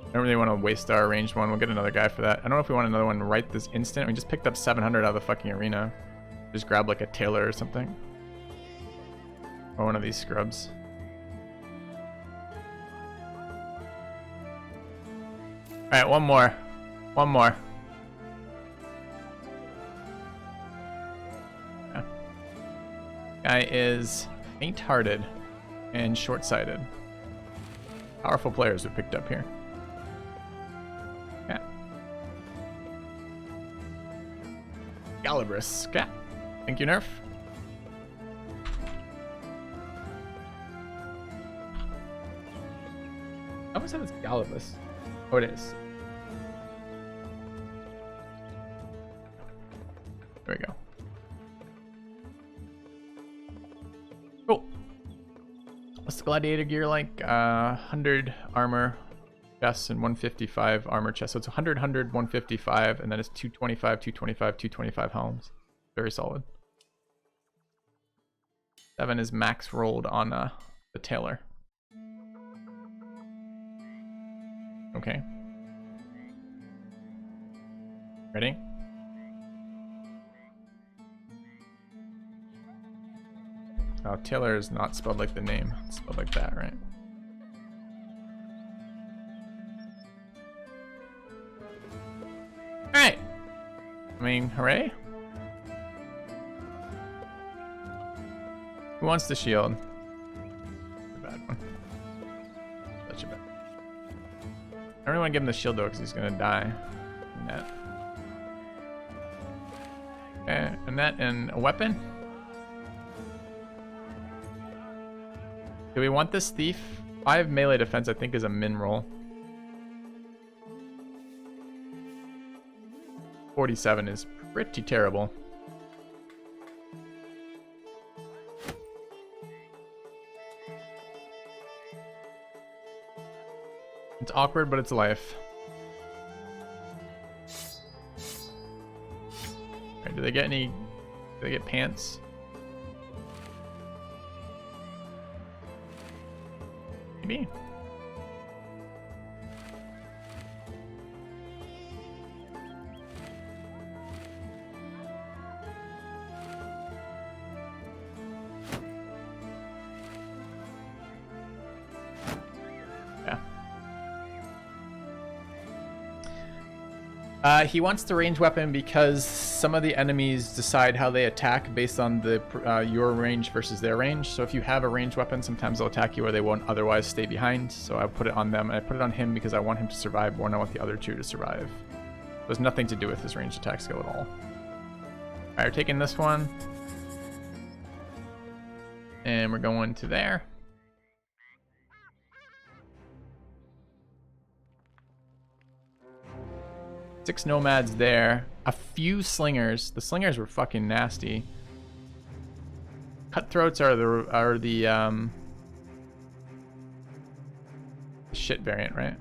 I don't really want to waste our ranged one. We'll get another guy for that. I don't know if we want another one right this instant. We just picked up 700 out of the fucking arena. Just grab like a tailor or something. Or one of these scrubs. Alright, one more. One more. Yeah. Guy is faint-hearted. and short-sighted. Powerful players we picked up here. Yeah. Galibris. Yeah. Thank you, Nerf. I always said it's Galibris. Oh, it is. There we go. Cool. What's the gladiator gear like? 100 armor chests and 155 armor chests. So it's 100, 100, 155, and then it's 225, 225, 225 helms. Very solid. 7 is max rolled on the tailor. Okay. Ready? Oh, Taylor is not spelled like the name. It's spelled like that, right? Alright! I mean, hooray? Who wants the shield? A bad one. Such a bad one. I don't really want to give him the shield though, because he's gonna die. Net. Okay, a net and a weapon? Do we want this thief? 5 melee defense, I think, is a min roll. 47 is pretty terrible. It's awkward, but it's life. Alright, do they get any... Do they get pants? Maybe. Yeah. He wants the ranged weapon because some of the enemies decide how they attack based on the your range versus their range. So if you have a ranged weapon, sometimes they'll attack you where they won't otherwise stay behind. So I put it on them, and I put it on him because I want him to survive more than I want the other two to survive. It has nothing to do with his ranged attack skill at all. Alright, we're taking this one. And we're going to there. Six nomads there. A few slingers. The slingers were fucking nasty. Cutthroats are the shit variant, right?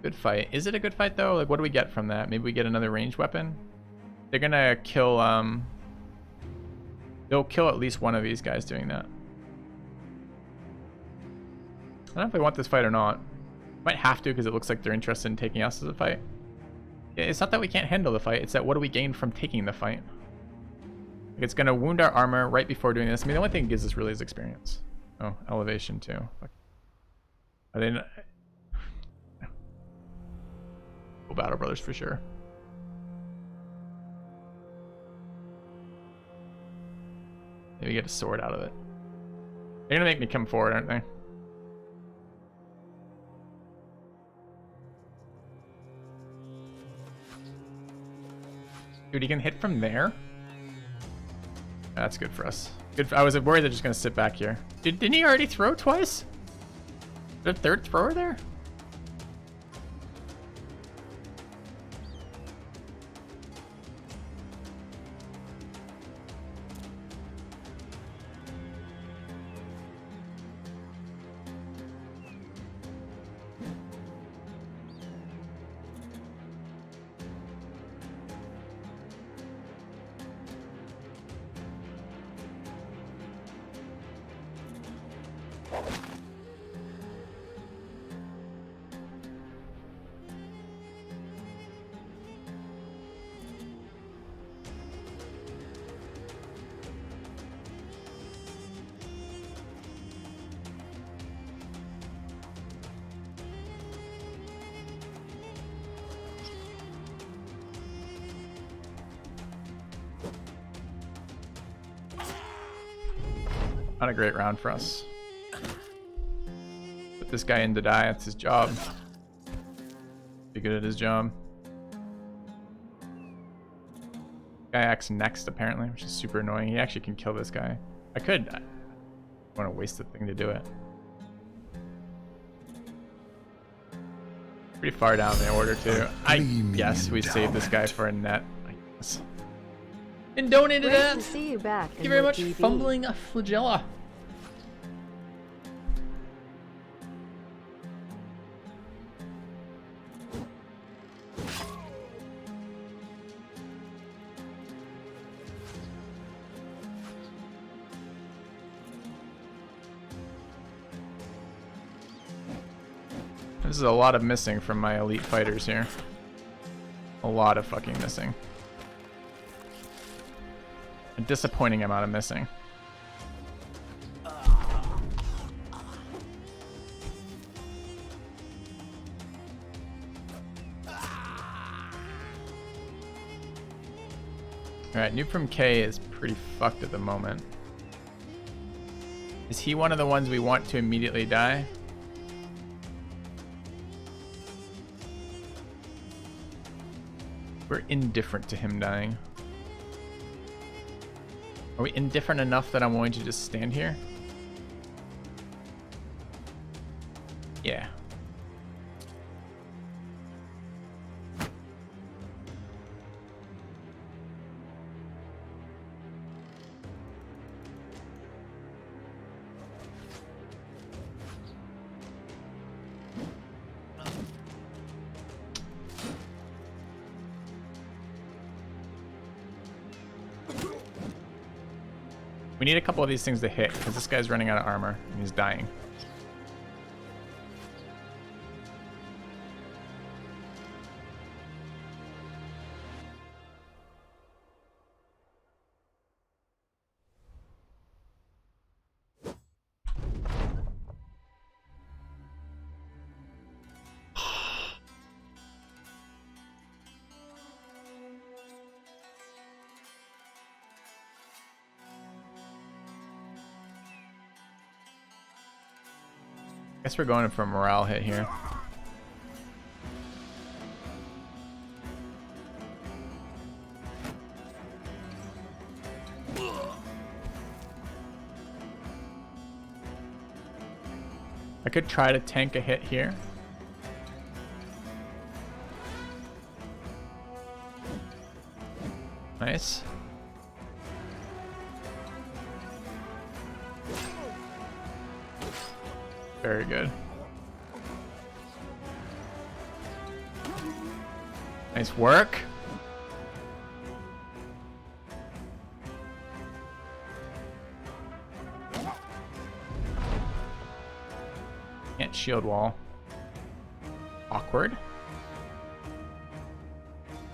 Good fight. Is it a good fight though? Like, what do we get from that? Maybe we get another ranged weapon? They're gonna kill they'll kill at least one of these guys doing that. I don't know if I want this fight or not. Might have to because it looks like they're interested in taking us as a fight. Yeah, it's not that we can't handle the fight, it's that what do we gain from taking the fight? Like, it's going to wound our armor right before doing this. I mean, the only thing it gives us really is experience. Oh, elevation too. Fuck. Are they not... Cool Battle Brothers for sure. Maybe get a sword out of it. They're going to make me come forward, aren't they? Dude, he can hit from there? That's good for us. Good. I was worried they're just gonna sit back here. Didn't he already throw twice? Is there a third thrower there? Not a great round for us. Put this guy in to die. That's his job. Be good at his job. Guy acts next apparently, which is super annoying. He actually can kill this guy. I want to waste the thing to do it. Pretty far down the order too. I guess we saved this guy for a net. I guess. And donated Great that. to see you back. Thank you very much, Fumbling a Flagella. This is a lot of missing from my elite fighters here. A lot of fucking missing. A disappointing amount of missing. Alright, Noob from K is pretty fucked at the moment. Is he one of the ones we want to immediately die? We're indifferent to him dying. Are we indifferent enough that I'm willing to just stand here? Yeah. We need a couple of these things to hit because this guy's running out of armor and he's dying. Guess we're going for a morale hit here. I could try to tank a hit here. Nice. Very good. Nice work. Can't shield wall. Awkward.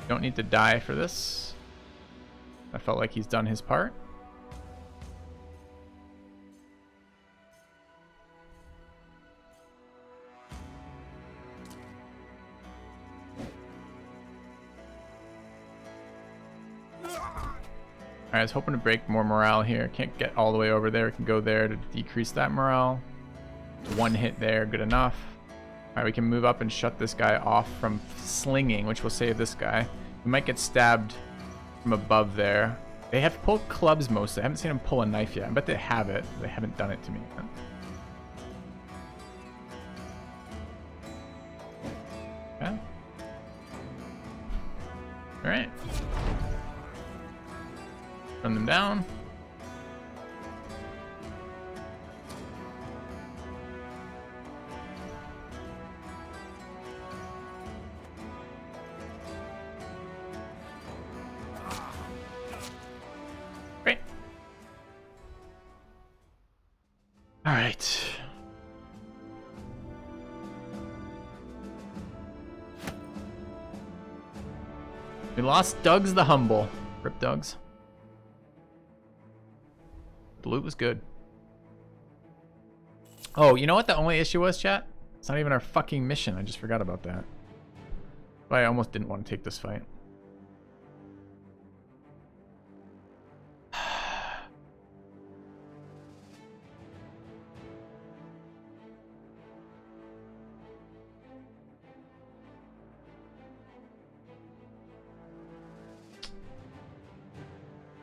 Don't need to die for this. I felt like he's done his part. Alright, I was hoping to break more morale here. Can't get all the way over there. Can go there to decrease that morale. One hit there, good enough. Alright, we can move up and shut this guy off from slinging, which will save this guy. We might get stabbed from above there. They have pulled clubs mostly. I haven't seen them pull a knife yet. I bet they have it. They haven't done it to me yet. Okay. Alright. Run them down. Great. All right. We lost Doug's the Humble. Rip Doug's. The loot was good. Oh, you know what the only issue was, chat? It's not even our fucking mission. I just forgot about that. But I almost didn't want to take this fight.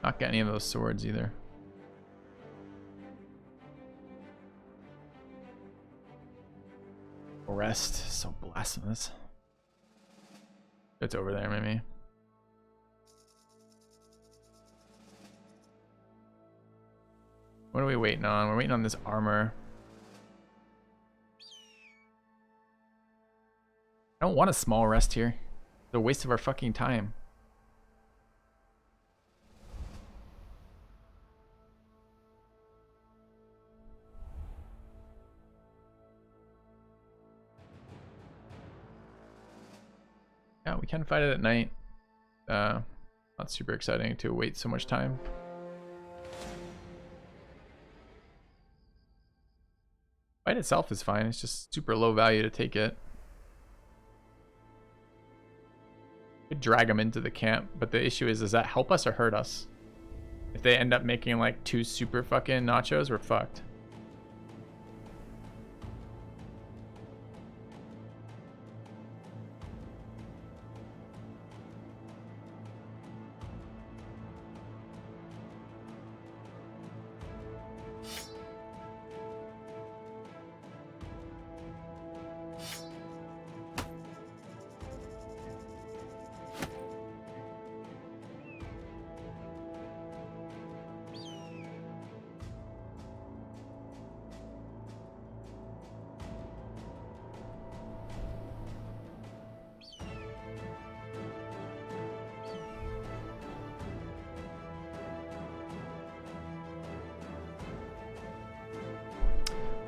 Not get any of those swords either. Rest. So blasphemous. It's over there, maybe. What are we waiting on? We're waiting on this armor. I don't want a small rest here. It's a waste of our fucking time. Yeah, we can fight it at night. Not super exciting to wait so much time. Fight itself is fine. It's just super low value to take it. Could drag them into the camp, but the issue is, does that help us or hurt us? If they end up making like 2 super fucking nachos, we're fucked.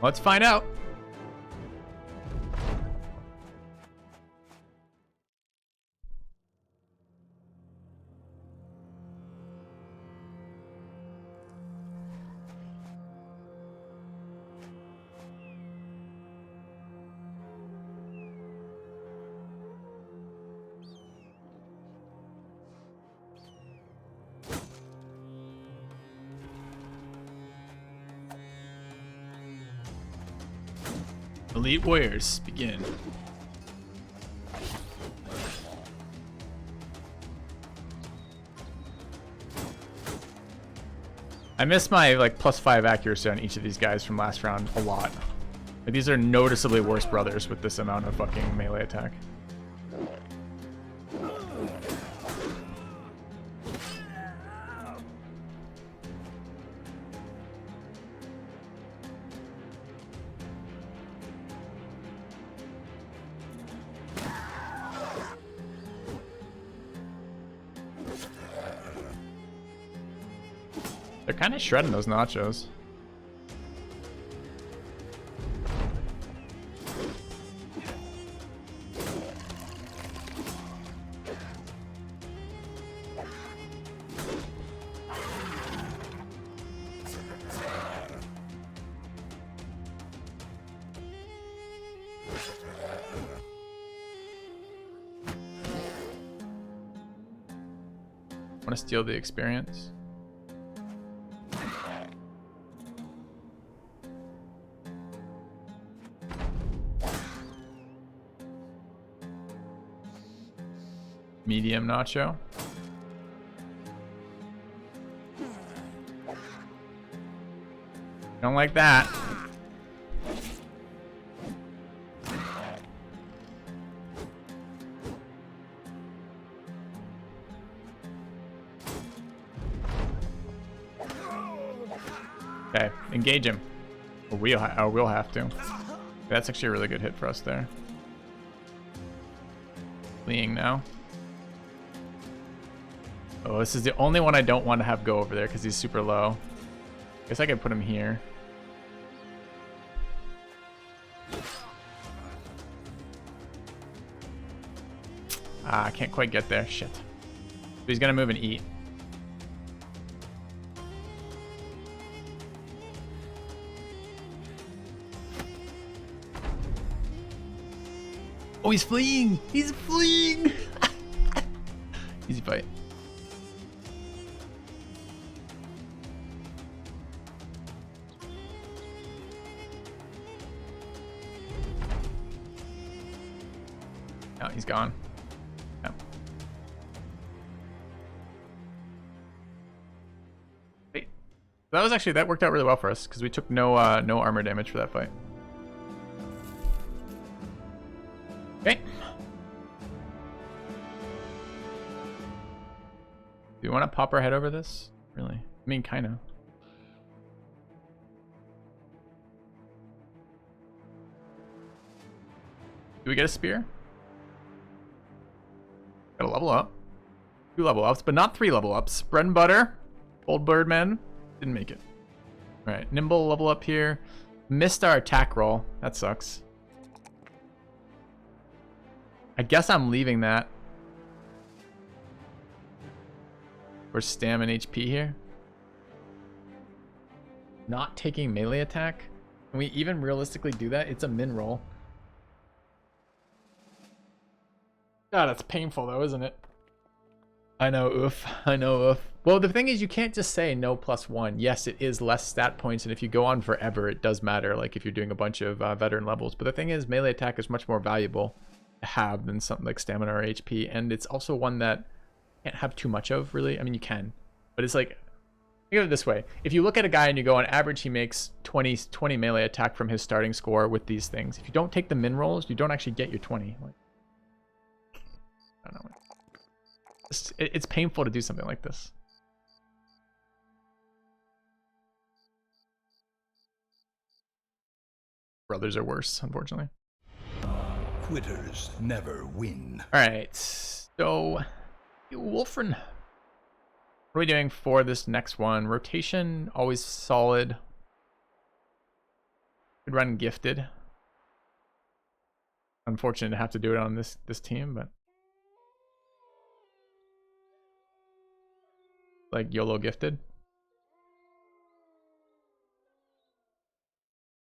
Let's find out. Elite warriors, begin. I missed my like +5 accuracy on each of these guys from last round a lot. Like, these are noticeably worse brothers with this amount of fucking melee attack. They're kind of shredding those nachos. Want to steal the experience? Medium nacho. Don't like that. Okay, engage him. Or we'll have to. That's actually a really good hit for us there. Fleeing now. Oh, this is the only one I don't want to have go over there because he's super low. Guess I could put him here. Ah, I can't quite get there. Shit. But he's gonna move and eat. Oh, he's fleeing! He's fleeing! Easy fight. Oh, he's gone. No. That was actually, that worked out really well for us because we took no no armor damage for that fight. Okay. Do you want to pop our head over this? Really? I mean, kind of. Do we get a spear? Got a level up. 2 level ups, but not 3 level ups. Bread and butter. Old Birdman. Didn't make it. Alright, Nimble level up here. Missed our attack roll. That sucks. I guess I'm leaving that. For stam and HP here. Not taking melee attack. Can we even realistically do that? It's a min roll. God, that's painful though, isn't it? I know, oof. I know, oof. Well, the thing is, you can't just say no +1. Yes, it is less stat points, and if you go on forever, it does matter, like if you're doing a bunch of veteran levels. But the thing is, melee attack is much more valuable to have than something like stamina or HP, and it's also one that you can't have too much of, really. I mean, you can, but it's like, think of it this way. If you look at a guy and you go, on average, he makes 20 melee attack from his starting score with these things. If you don't take the min rolls, you don't actually get your 20. Like, I don't know. It's painful to do something like this. Brothers are worse, unfortunately. Quitters never win. All right, so Wolfren, what are we doing for this next one? Rotation, always solid. Could run gifted. Unfortunate to have to do it on this team, but like YOLO gifted.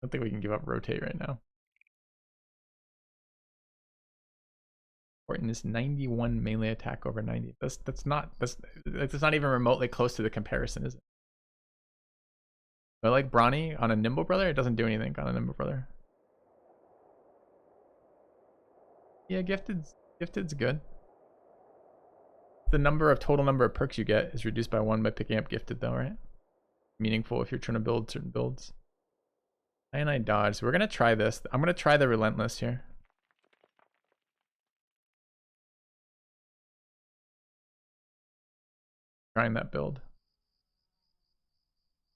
I don't think we can give up rotate right now. Important is 91 melee attack over 90. That's not even remotely close to the comparison, is it? But like Brawny on a Nimble Brother, it doesn't do anything on a Nimble Brother. Yeah, gifted's good. The total number of perks you get is reduced by 1 by picking up gifted though, right? Meaningful if you're trying to build certain builds. I dodge. So we're gonna try this. I'm gonna try the relentless here. Trying that build.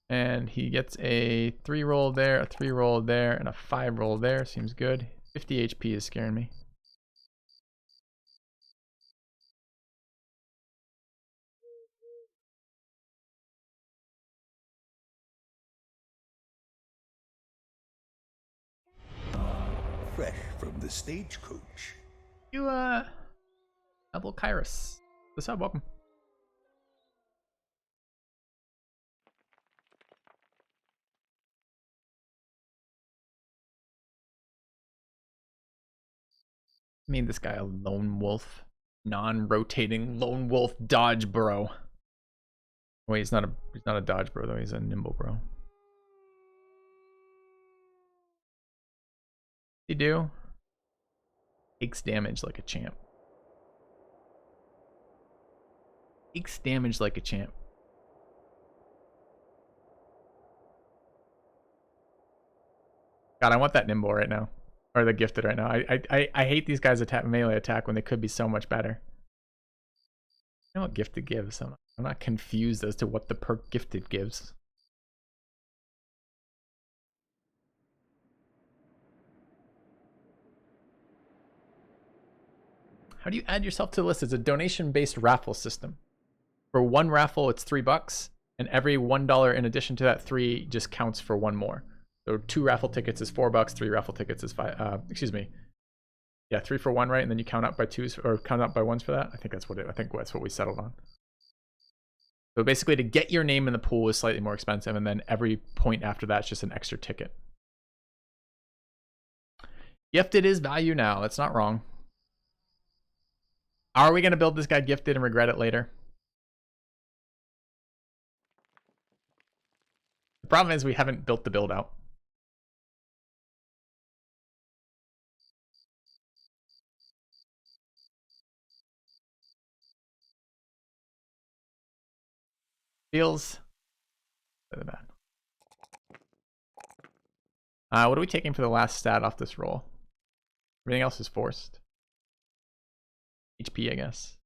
And he gets a 3 roll there, a 3 roll there, and a 5 roll there. Seems good. 50 HP is scaring me. Fresh from the stagecoach. You, Double Kairos. What's up? Welcome. Made this guy a lone wolf. Non-rotating lone wolf dodge bro. Wait, he's not a dodge bro though, he's a nimble bro. He do? Takes damage like a champ. Takes damage like a champ. God, I want that nimble right now. Or the gifted right now. I hate these guys melee attack when they could be so much better. I know what gifted gives. I'm not confused as to what the perk gifted gives. How do you add yourself to the list? It's a donation-based raffle system. For one raffle, it's $3, and every $1 in addition to that 3 just counts for 1 more. So 2 raffle tickets is $4, 3 raffle tickets is 5. Excuse me. Yeah, 3 for 1, right? And then you count up by 2s or count up by 1s for that. I think that's what we settled on. So basically, to get your name in the pool is slightly more expensive, and then every point after that's just an extra ticket. Gifted is value now. That's not wrong. Are we going to build this guy gifted and regret it later? The problem is we haven't built the build out. Feels Play the bad. What are we taking for the last stat off this roll? Everything else is forced. HP, I guess.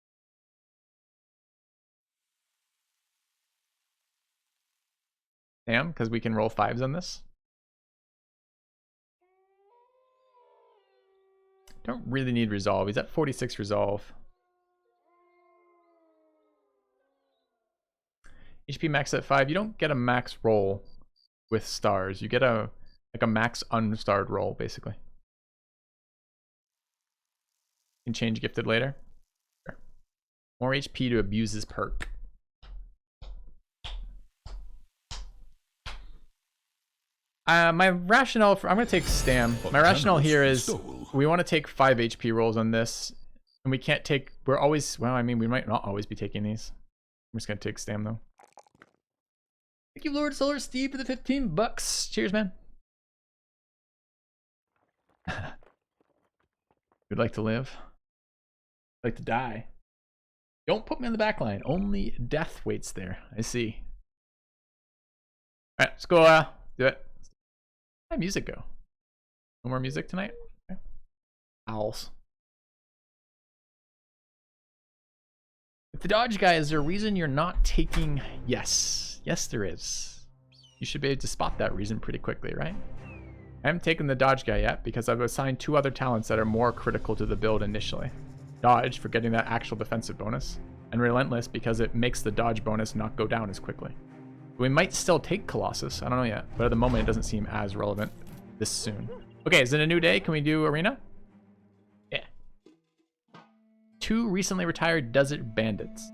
Damn, because we can roll 5s on this. Don't really need resolve. He's at 46 resolve. HP max at 5. You don't get a max roll with stars. You get a max unstarred roll, basically. You can change gifted later. Sure. More HP to abuse his perk. My rationale for... I'm going to take Stam. My rationale here is we want to take 5 HP rolls on this. And we can't take... We're always... Well, I mean, we might not always be taking these. I'm just going to take Stam, though. Thank you, Lord Solar Steve, for the 15 bucks. Cheers, man. Would like to live. Like to die. Don't put me on the back line. Only death waits there. I see. Alright, let's go do it. Where'd my music go? No more music tonight? Okay. Owls. With the dodge guy, is there a reason you're not taking... Yes. Yes, there is. You should be able to spot that reason pretty quickly, right? I haven't taken the dodge guy yet because I've assigned 2 other talents that are more critical to the build initially. Dodge for getting that actual defensive bonus, and Relentless because it makes the dodge bonus not go down as quickly. We might still take Colossus, I don't know yet, but at the moment it doesn't seem as relevant this soon. Okay, is it a new day? Can we do Arena? Yeah. 2 recently retired Desert Bandits.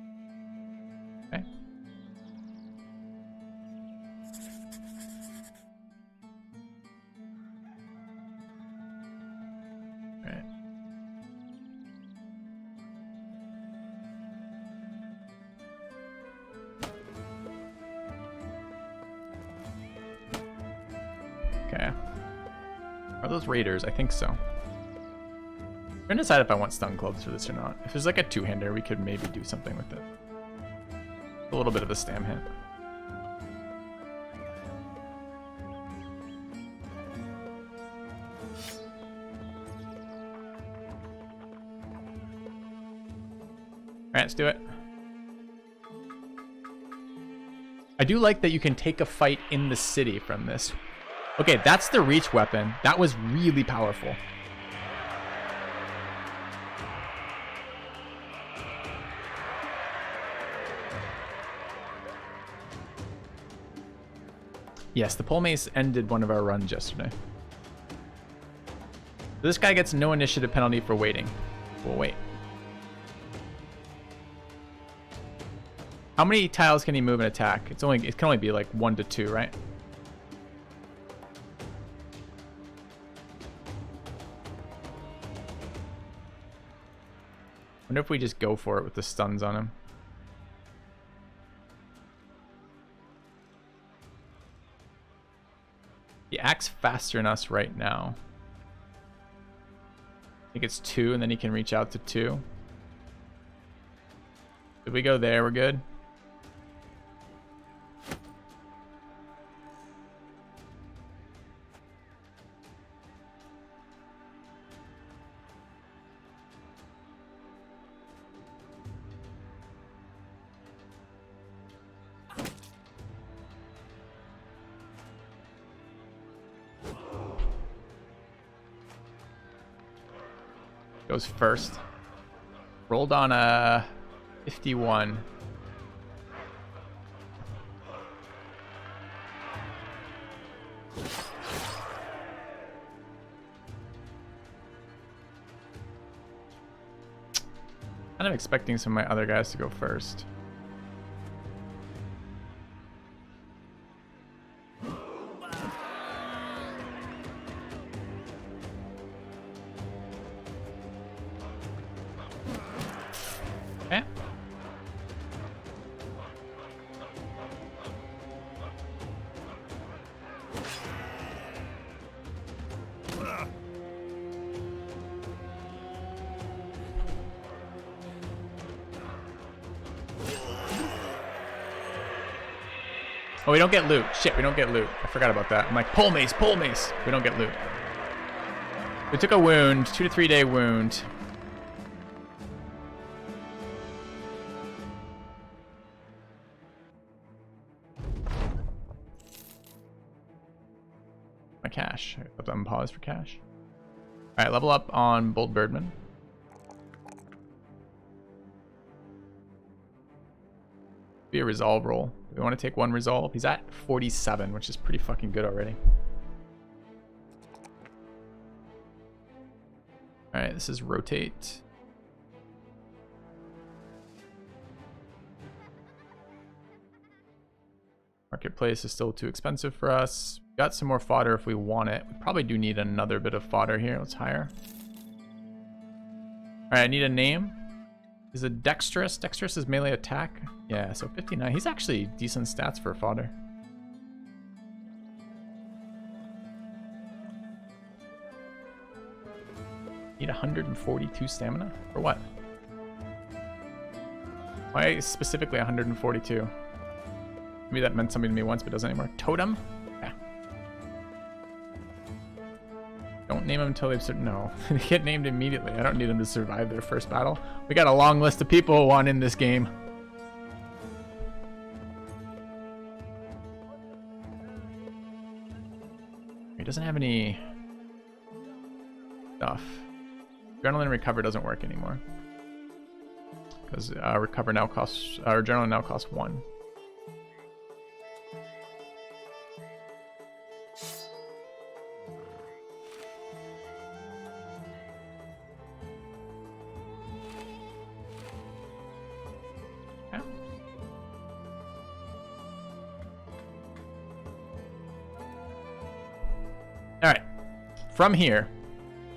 Okay. Alright. Okay. Are those raiders? I think so. I'm gonna decide if I want stun clubs for this or not. If there's like a 2-hander, we could maybe do something with it. A little bit of a stam hit. Alright, let's do it. I do like that you can take a fight in the city from this. Okay, that's the reach weapon. That was really powerful. Yes, the pole mace ended one of our runs yesterday. This guy gets no initiative penalty for waiting. We'll wait. How many tiles can he move and attack? It can only be like 1 to 2, right? Wonder if we just go for it with the stuns on him. He acts faster than us right now. I think it's 2, and then he can reach out to 2. If we go there, we're good. Goes first. Rolled on a 51. Kind of expecting some of my other guys to go first. Okay. Oh, we don't get loot. Shit, we don't get loot. I forgot about that. I'm like, pole mace, pole mace. We don't get loot. We took a wound, 2 to 3 day wound. My cash. I have to unpause for cash. All right, level up on Bold Birdman. Be a resolve roll. We want to take 1 resolve. He's at 47, which is pretty fucking good already. All right, this is rotate. Marketplace is still too expensive for us. Got some more fodder if we want it. We probably do need another bit of fodder here. Let's hire. All right, I need a name. Is it dexterous? Dexterous is melee attack. Yeah, so 59. He's actually decent stats for fodder. Need 142 stamina? For what? Why specifically 142? Maybe that meant something to me once, but doesn't anymore. Totem? Yeah. Don't name them until they've certain. No, they get named immediately. I don't need them to survive their first battle. We got a long list of people who want in this game. He doesn't have any stuff. Adrenaline recover doesn't work anymore because recover now costs. Adrenaline now costs 1. Alright, from here,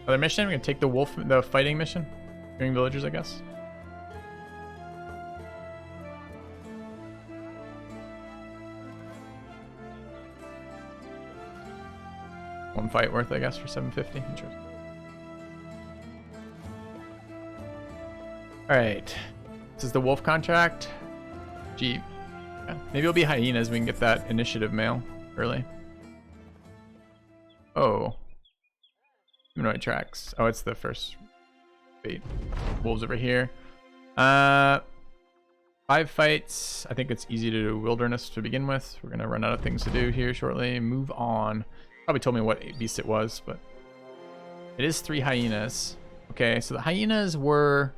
other mission, we're gonna take the fighting mission. Fearing villagers, I guess. One fight worth, I guess, for 750. Interesting. Alright, this is the wolf contract. Gee, yeah. Maybe it'll be hyenas, we can get that initiative mail early. Oh. Humanoid tracks. Oh, it's the first bait. Wolves over here. 5 fights. I think it's easy to do wilderness to begin with. We're gonna run out of things to do here shortly. Move on. Probably told me what beast it was, but it is 3 hyenas. Okay, so the hyenas were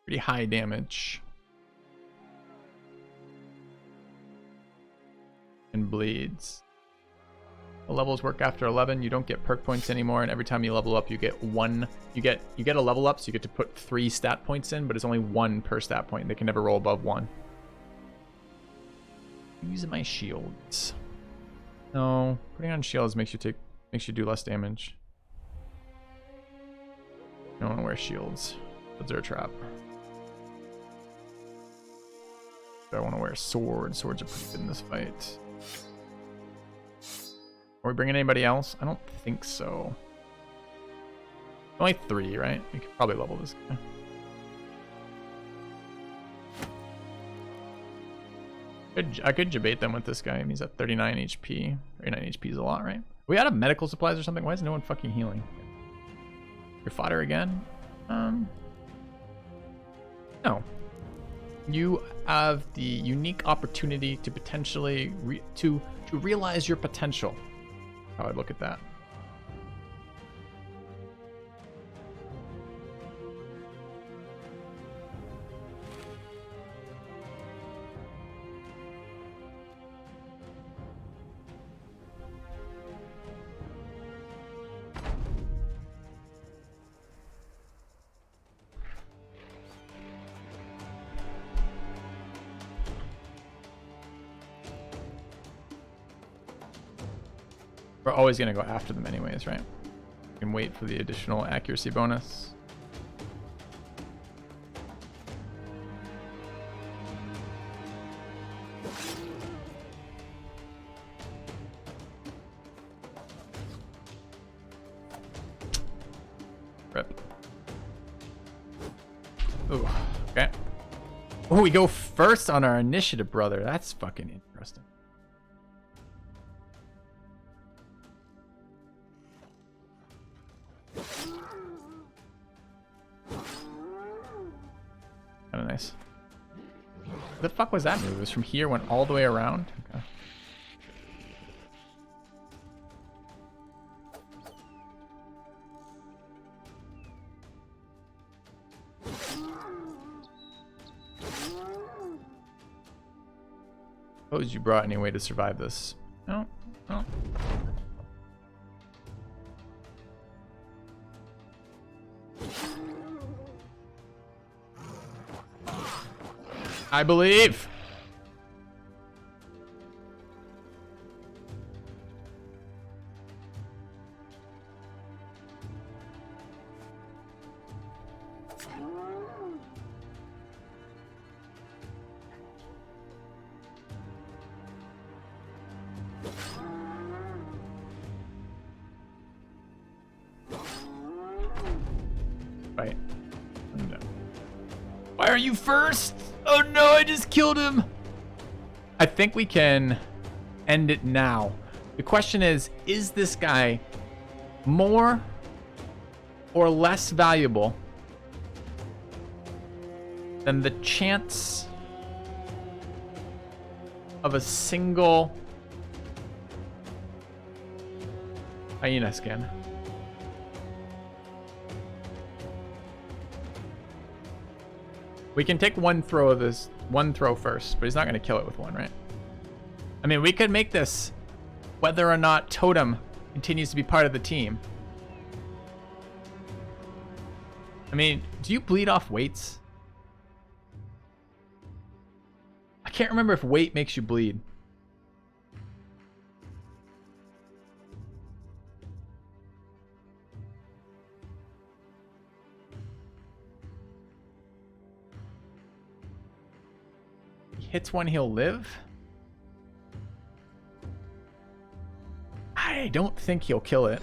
pretty high damage. And bleeds. The levels work after 11. You don't get perk points anymore, and every time you level up, you get 1. You get a level up, so you get to put 3 stat points in, but it's only 1 per stat point. They can never roll above 1. Use my shields. No, putting on shields makes you do less damage. I don't want to wear shields. Shields are a trap. I want to wear swords. Swords are pretty good in this fight. Are we bringing anybody else? I don't think so. Only 3, right? We could probably level this guy. I could debate them with this guy. He's at 39 HP. 39 HP is a lot, right? Are we out of medical supplies or something? Why is no one fucking healing? Your fodder again? No. You have the unique opportunity to potentially to realize your potential. How I'd look at that. We're always going to go after them anyways, right? We can wait for the additional accuracy bonus. Rip. Ooh, okay. Ooh, Oh, we go first on our initiative, brother. That's fucking interesting. Kind of nice. What the fuck was that move? It was from here, went all the way around? Okay. Suppose you brought any way to survive this. No, no. I believe. Right. No. Why are you first? Oh no, I just killed him. I think we can end it now. The question is this guy more or less valuable than the chance of a single hyena skin? We can take one throw of this, one throw first, but he's not going to kill it with one, right? I mean, we could make this whether or not Totem continues to be part of the team. I mean, do you bleed off weights? I can't remember if weight makes you bleed. Hits one, he'll live. I don't think he'll kill it.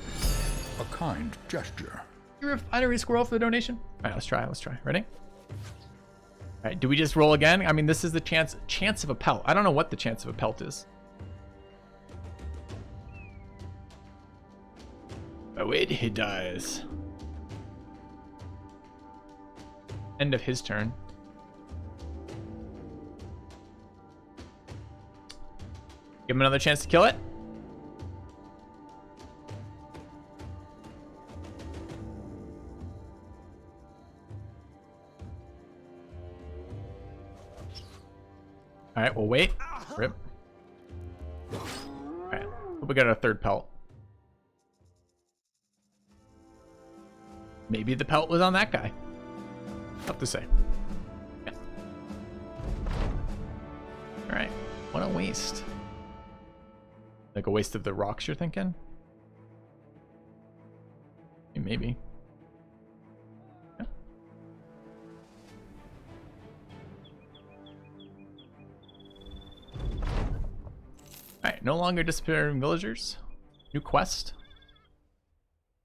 A kind gesture. You're a refinery squirrel for the donation. All right, let's try. Let's try. Ready? All right, do we just roll again? I mean, this is the chance of a pelt. I don't know what the chance of a pelt is. Oh wait, he dies. End of his turn. Give him another chance to kill it. All right, we'll wait. Rip. All right, hope we got a third pelt. Maybe the pelt was on that guy. Tough to say. Yeah. All right, what a waste. Like a waste of the rocks, you're thinking? Maybe. Yeah. Alright, no longer disappearing villagers. New quest.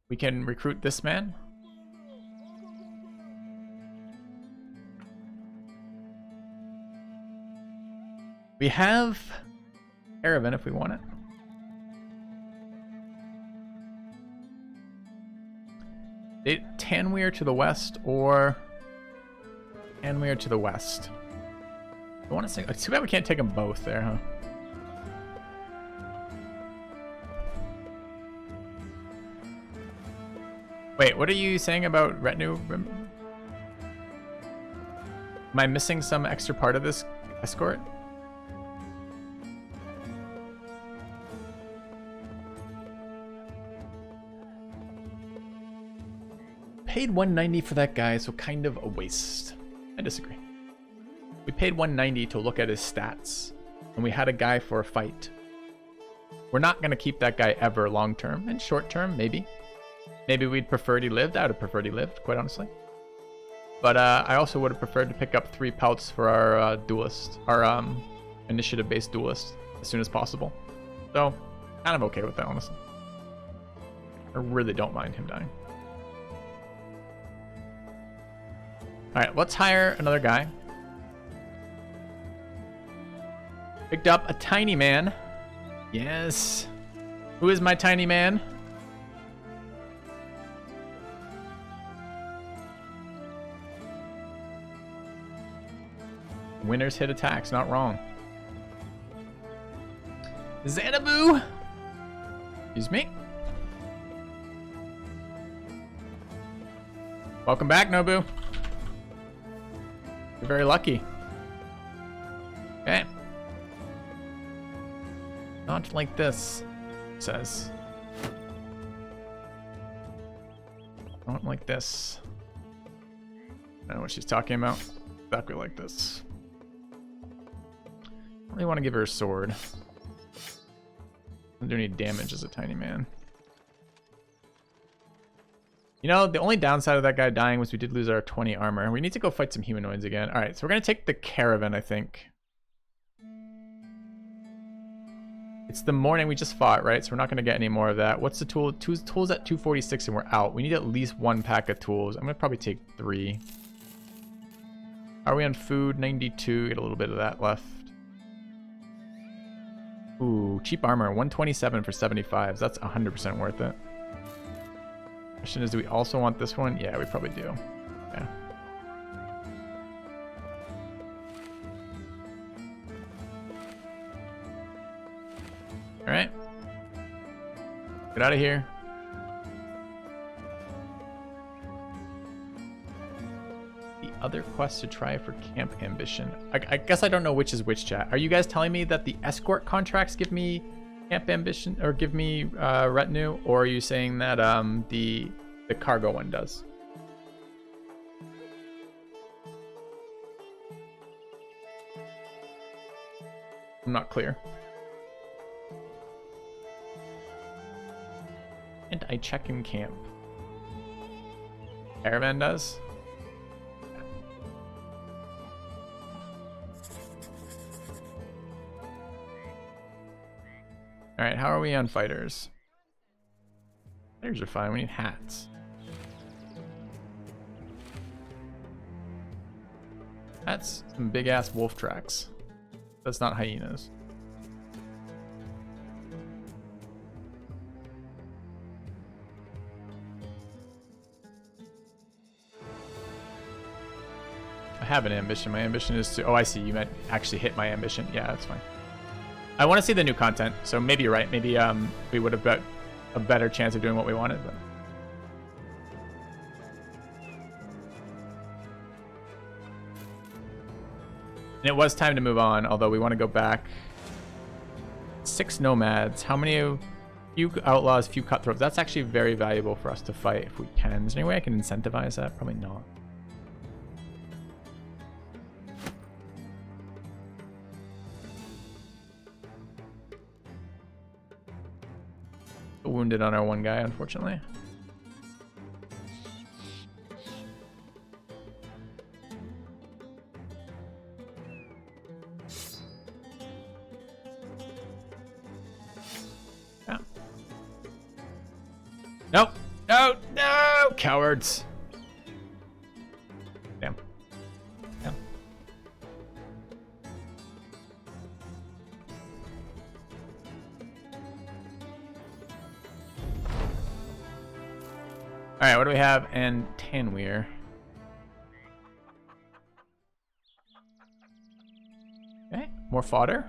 We can recruit this man. We have caravan if we want it. Tanweir to the west or Tanweir to the west. I want to say, it's too bad we can't take them both there, huh? Wait, what are you saying about retinue? Am I missing some extra part of this escort? Paid 190 for that guy, so kind of a waste. I disagree. We paid 190 to look at his stats, and we had a guy for a fight. We're not going to keep that guy ever long term. And short term, maybe. Maybe we'd preferred he lived. I would have preferred he lived, quite honestly. But I also would have preferred to pick up 3 pelts for our duelist, our initiative-based duelist, as soon as possible. So, kind of okay with that, honestly. I really don't mind him dying. Alright, let's hire another guy. Picked up a tiny man. Yes. Who is my tiny man? Winners hit attacks, not wrong. Xanadu! Excuse me. Welcome back, Nobu. You're very lucky. Okay. Not like this, it says. Not like this. I don't know what she's talking about. Exactly like this. I really want to give her a sword. Doesn't do any damage as a tiny man. You know, the only downside of that guy dying was we did lose our 20 armor. We need to go fight some humanoids again. All right, so we're going to take the caravan, I think. It's the morning we just fought, right? So we're not going to get any more of that. What's the tool? Tools at 246 and we're out. We need at least 1 pack of tools. I'm going to probably take 3. Are we on food? 92. Get a little bit of that left. Ooh, cheap armor. 127 for 75. That's 100% worth it. Question is, do we also want this one? Yeah, we probably do. Yeah. All right. Get out of here. The other quest to try for camp ambition. I guess I don't know which is which, chat. Are you guys telling me that the escort contracts give me camp ambition or give me retinue, or are you saying that the cargo one does? I'm not clear. And I check in camp. Caravan does. All right, how are we on fighters? Fighters are fine. We need hats. That's some big ass wolf tracks. That's not hyenas. I have an ambition. My ambition is to... Oh, I see. You meant actually hit my ambition. Yeah, that's fine. I want to see the new content, so maybe you're right. Maybe we would have got a better chance of doing what we wanted, but... And it was time to move on, although we want to go back. 6 nomads. How many? Few outlaws, few cutthroats. That's actually very valuable for us to fight if we can. Is there any way I can incentivize that? Probably not. Wounded on our one guy, unfortunately. Yeah. Nope. No, no, cowards. Damn. Yeah. All right, what do we have? And Tanweir. Okay, more fodder.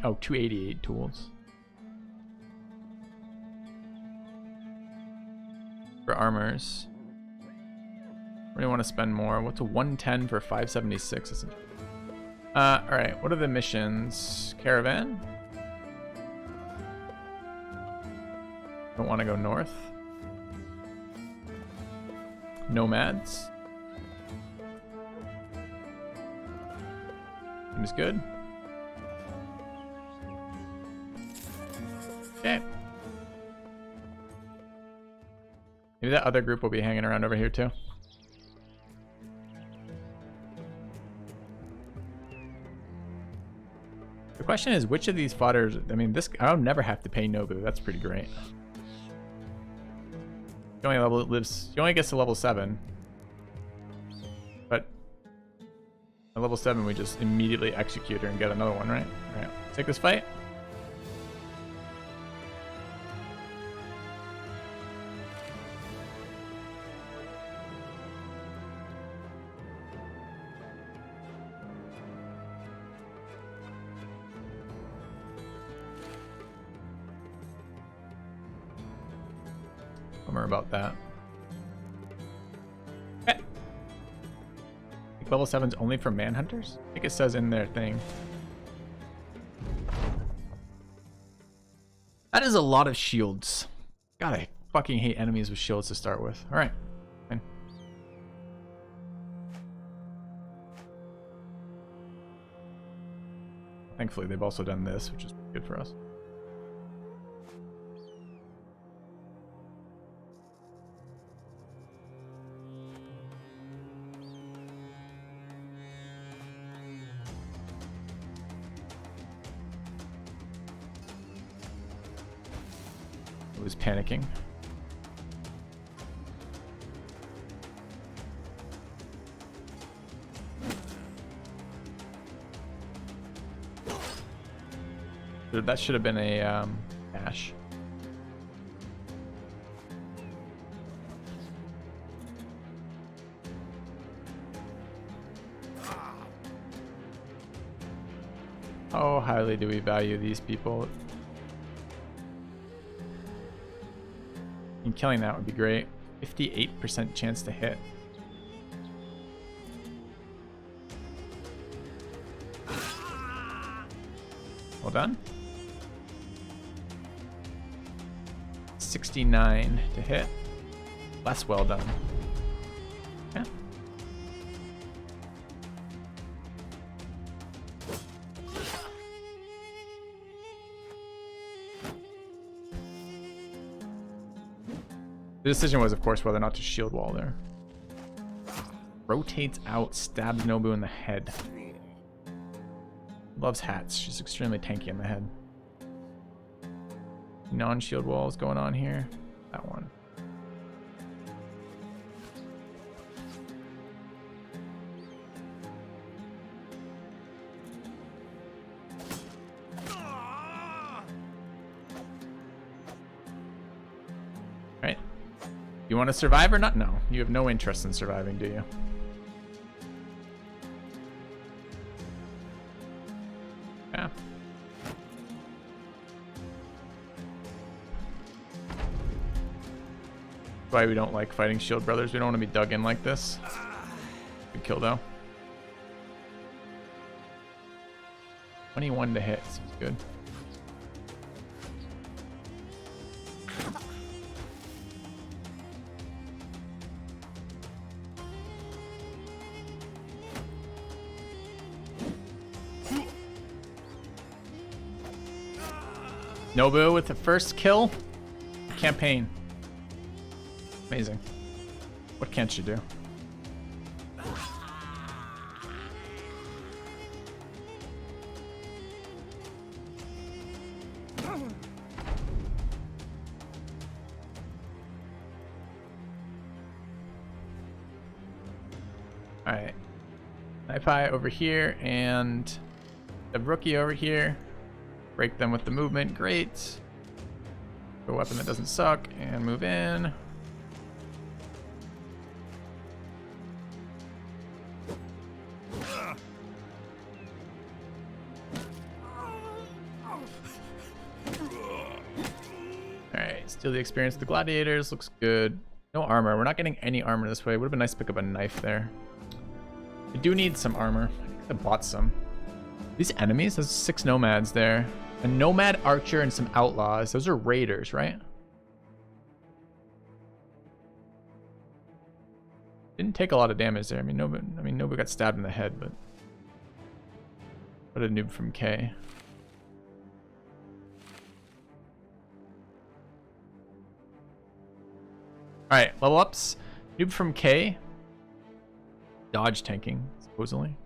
Oh, 288 tools. For armors. Really want to spend more. What's a 110 for 576? All right, what are the missions? Caravan. Don't want to go north. Nomads. Seems good. Okay. Maybe that other group will be hanging around over here too. The question is, which of these fodders... I mean, this... I'll never have to pay Nobu. That's pretty great. He only gets to level 7. But At level 7, we just immediately execute her and get another one, right? Alright, let's take this fight. Bummer about that. Okay. Level 7's only for manhunters? I think it says in their thing. That is a lot of shields. God, I fucking hate enemies with shields to start with. Alright. Fine. Thankfully, they've also done this, which is good for us. Was panicking. That should have been a dash. How highly do we value these people? And killing that would be great. 58% chance to hit. Well done. 69 to hit. Less well done. Yeah. The decision was, of course, whether or not to shield wall there. Rotates out, stabs Nobu in the head. Loves hats. She's extremely tanky in the head. Non-shield walls going on here. That one. Right. You want to survive or not? No. You have no interest in surviving, do you? Yeah. Why we don't like fighting shield brothers. We don't want to be dug in like this. Good kill though. 21 to hit. Seems good. Nobu with the first kill. Campaign. Amazing. What can't you do? Alright. Knife Eye over here and the rookie over here. Break them with the movement. Great. A weapon that doesn't suck and move in. Alright, steal the experience of the gladiators. Looks good. No armor. We're not getting any armor this way. Would have been nice to pick up a knife there. I do need some armor. I think I bought some. These enemies, there's 6 nomads there. A nomad archer and some outlaws. Those are raiders, right? Didn't take a lot of damage there. I mean, Nobu got stabbed in the head, but what a noob from K. All right, level ups. Noob from K. Dodge tanking, supposedly.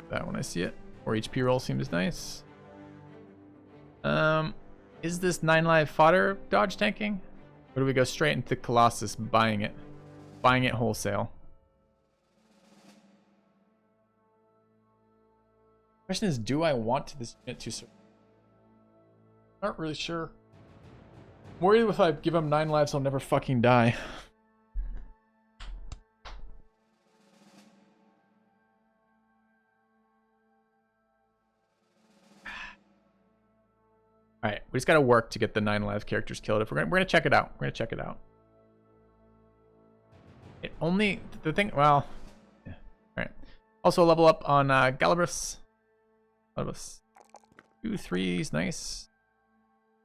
That when I see it. Or HP roll seems nice. Is this 9 live fodder dodge tanking? Or do we go straight into Colossus buying it? Buying it wholesale. Question is, do I want this unit to survive? Not really sure. I'm worried if I give him 9 lives, I'll never fucking die. Alright, we just gotta work to get the 9 live characters killed. If we're gonna check it out. We're gonna check it out. It only the thing well yeah. Alright. Also level up on Galabras. 2 3s, nice.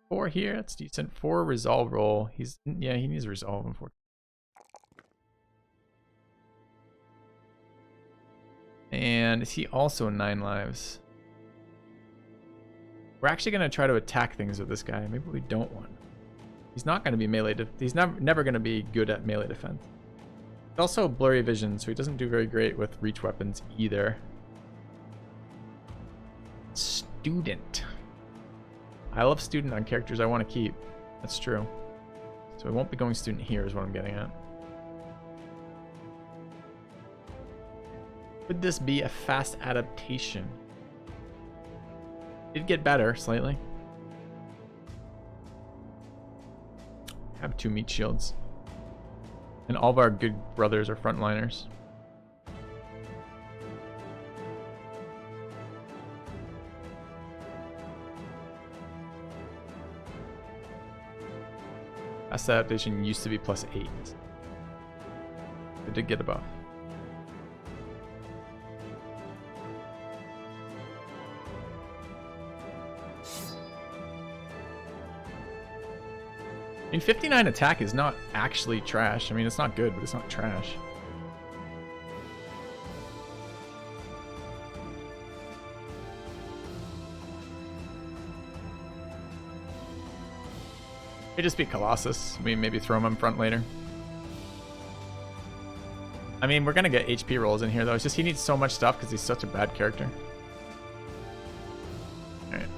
4 here, that's decent. 4 resolve roll. He needs resolve, unfortunately. And is he also 9 lives? We're actually gonna try to attack things with this guy. Maybe we don't want. He's not gonna be melee. He's never gonna be good at melee defense. He's also blurry vision, so he doesn't do very great with reach weapons either. Student. I love student on characters I want to keep. That's true. So we won't be going student here is what I'm getting at. Could this be a fast adaptation? Did get better slightly. Have 2 meat shields. And all of our good brothers are frontliners. Fast adaptation used to be +8. It did get a buff. I mean, 59 attack is not actually trash. I mean, it's not good, but it's not trash. Could just be Colossus. We maybe throw him in front later. I mean, we're gonna get HP rolls in here though. It's just he needs so much stuff because he's such a bad character. Alright.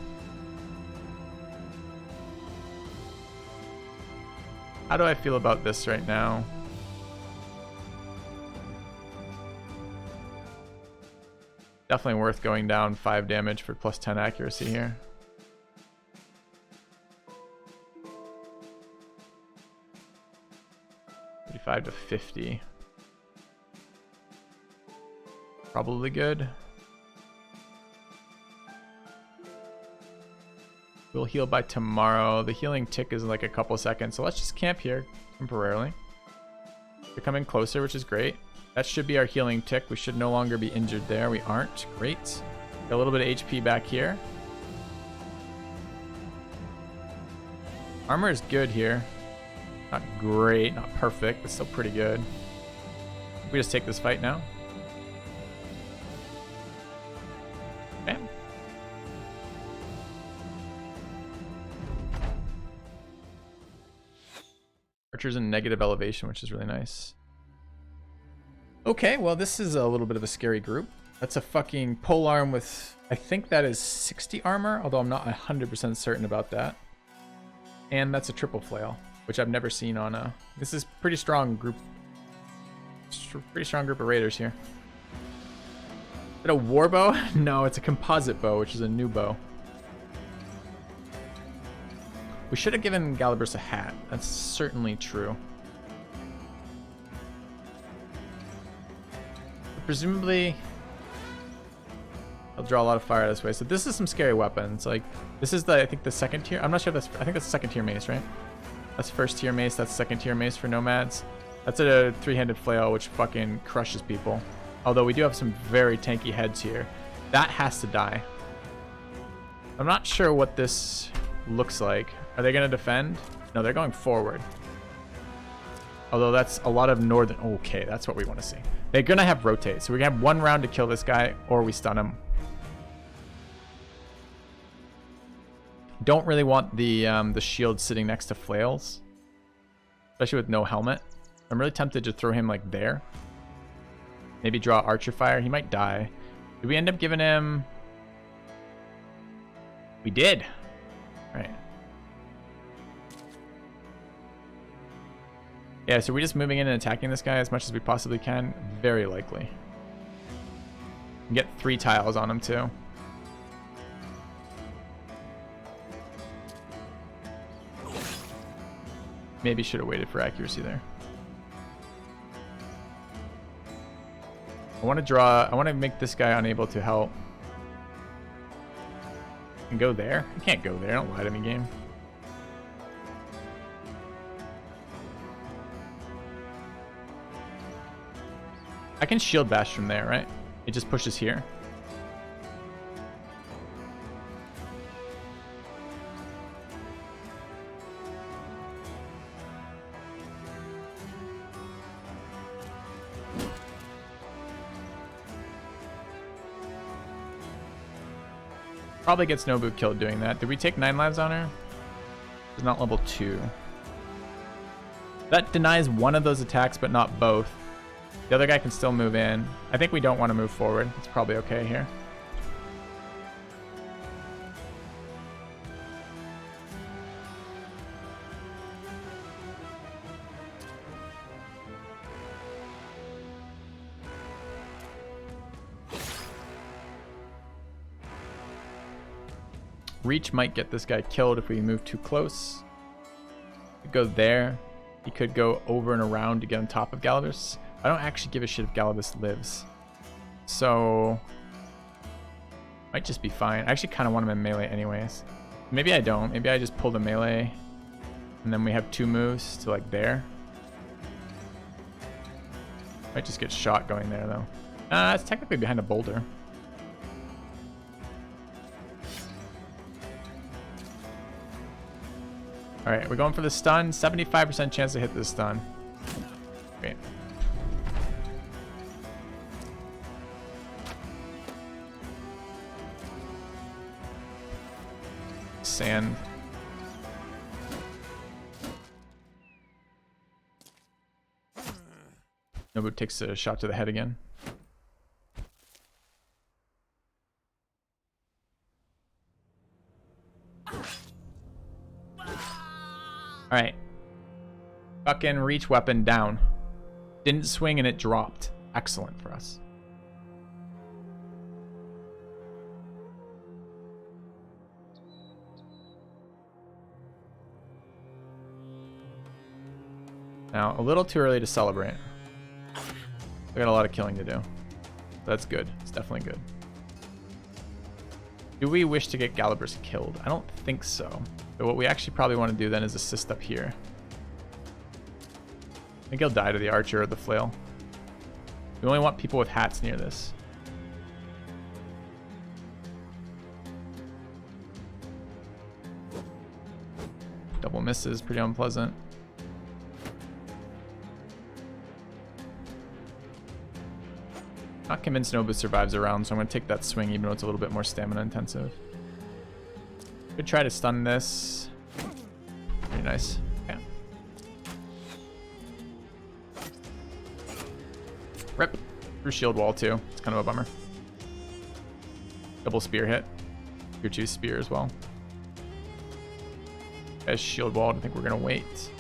How do I feel about this right now? Definitely worth going down 5 damage for +10 accuracy here. To 50. Probably good. We'll heal by tomorrow. The healing tick is like a couple seconds, so let's just camp here temporarily. They're coming closer, which is great. That should be our healing tick. We should no longer be injured there. We aren't. Great. Got a little bit of HP back here. Armor is good here. Not great, not perfect, but still pretty good. We just take this fight now. Okay. Archer's in negative elevation, which is really nice. Okay, well, this is a little bit of a scary group. That's a fucking polearm with, I think that is 60 armor, although I'm not 100% certain about that. And that's a triple flail, which I've never seen on a... This is pretty strong group. Pretty strong group of raiders here. Is it a war bow? No, it's a composite bow, which is a new bow. We should have given Galabras a hat. That's certainly true. Presumably, I'll draw a lot of fire this way. So this is some scary weapons. Like, this is the, I think the 2nd tier. I'm not sure if that's, I think that's 2nd tier mace, right? That's 1st tier mace, that's 2nd tier mace for nomads. That's a 3-handed flail, which fucking crushes people. Although we do have some very tanky heads here. That has to die. I'm not sure what this looks like. Are they gonna defend? No, they're going forward. Although that's a lot of northern, okay, that's what we want to see. They're gonna have rotate, so we're gonna have 1 round to kill this guy, or we stun him. Don't really want the shield sitting next to flails, especially with no helmet. I'm really tempted to throw him like there. Maybe draw archer fire. He might die. Did we end up giving him? We did. All right. Yeah, so we're just moving in and attacking this guy as much as we possibly can. Very likely. Get 3 tiles on him too. Maybe should have waited for accuracy there. I want to make this guy unable to help. And go there? I can't go there. Don't lie to me, game. I can shield bash from there, right? It just pushes here. Probably gets Nobu killed doing that. Did we take 9 lives on her? She's not level 2. That denies one of those attacks, but not both. The other guy can still move in. I think we don't want to move forward. It's probably okay here. Reach might get this guy killed if we move too close. Could go there. He could go over and around to get on top of Galabus. I don't actually give a shit if Galabus lives. So might just be fine. I actually kind of want him in melee anyways. Maybe I don't. Maybe I just pull the melee and then we have 2 moves to like there. Might just get shot going there though. It's technically behind a boulder. Alright, we're going for the stun. 75% chance to hit this stun. Great. Sand. Nobu takes a shot to the head again. Alright. Fucking reach weapon down. Didn't swing and it dropped. Excellent for us. Now, a little too early to celebrate. We got a lot of killing to do. That's good. It's definitely good. Do we wish to get Galabus killed? I don't think so. But what we actually probably want to do then is assist up here. I think he'll die to the archer or the flail. We only want people with hats near this. Double misses, pretty unpleasant. Not convinced Nobu survives a round, so I'm going to take that swing even though it's a little bit more stamina intensive. Could try to stun this. Very nice. Yeah. Rip. Through shield wall too. It's kind of a bummer. Double spear hit. Tier 2 spear as well. As shield wall, I think we're going to wait.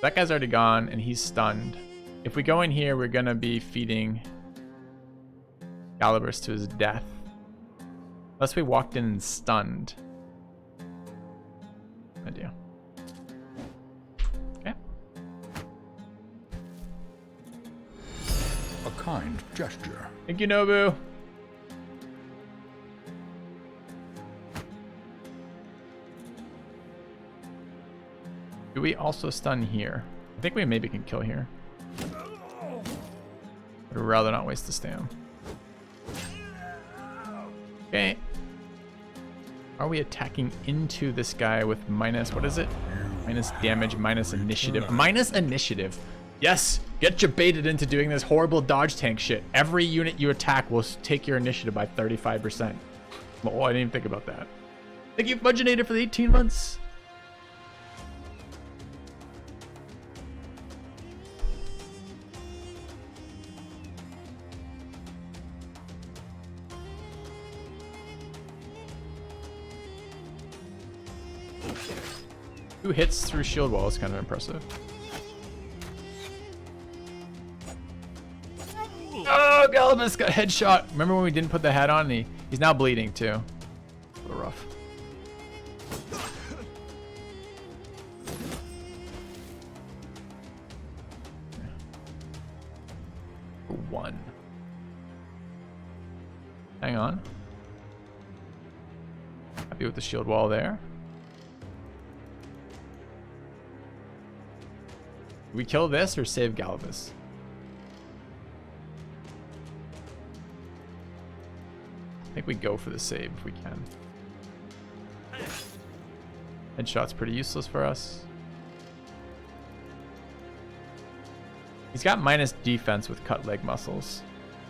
That guy's already gone and he's stunned. If we go in here, we're going to be feeding Galabus to his death. Unless we walked in and stunned. I do. Okay. A kind gesture. Thank you, Nobu. Do we also stun here? I think we maybe can kill here. I'd rather not waste the stam. Okay. Are we attacking into this guy with minus, what is it? Minus damage, minus initiative. Minus initiative. Yes! Get you baited into doing this horrible dodge tank shit. Every unit you attack will take your initiative by 35%. Oh, I didn't even think about that. Thank you, Fudginator, for the 18 months. 2 hits through shield wall is kind of impressive. Oh, Galibus got headshot. Remember when we didn't put the hat on? He's now bleeding too. A little rough. One. Hang on. Happy with the shield wall there. Do we kill this or save Galibus? I think we go for the save if we can. Headshot's pretty useless for us. He's got minus defense with cut leg muscles.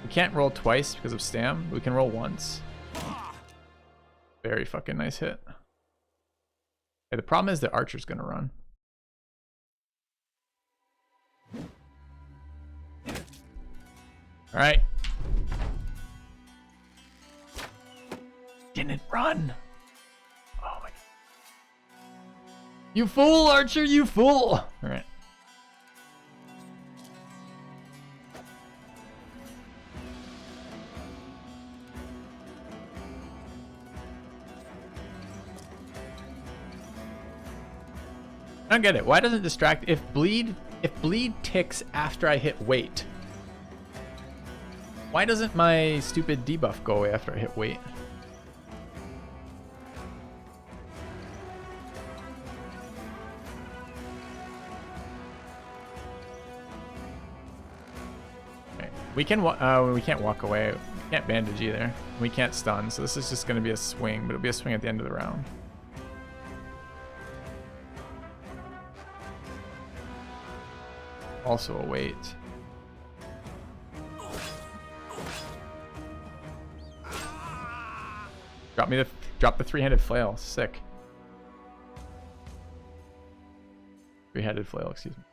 We can't roll twice because of stam. We can roll once. Very fucking nice hit. Okay, the problem is the archer's gonna run. All right. Didn't run. Oh my god. You fool, archer, you fool. All right. I don't get it. Why doesn't it distract if bleed ticks after I hit weight? Why doesn't my stupid debuff go away after I hit weight? Okay. We can't walk away. We can't bandage either. We can't stun. So this is just going to be a swing, but it'll be a swing at the end of the round. Also a weight. Drop the three-handed flail. Sick. Three-handed flail, excuse me.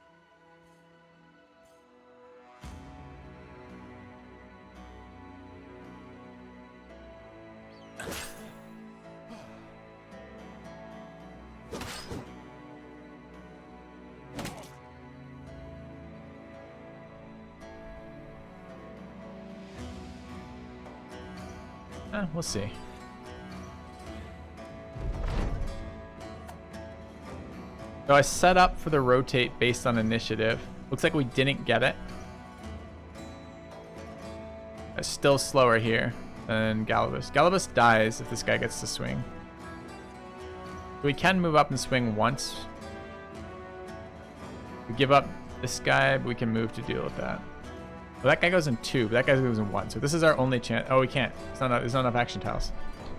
We'll see. So I set up for the rotate based on initiative. Looks like we didn't get it. It's still slower here than Galibus. Galibus dies if this guy gets to swing. We can move up and swing once. We give up this guy, but we can move to deal with that. Well, that guy goes in 2, but that guy goes in 1. So this is our only chance. Oh, we can't. There's not enough action tiles.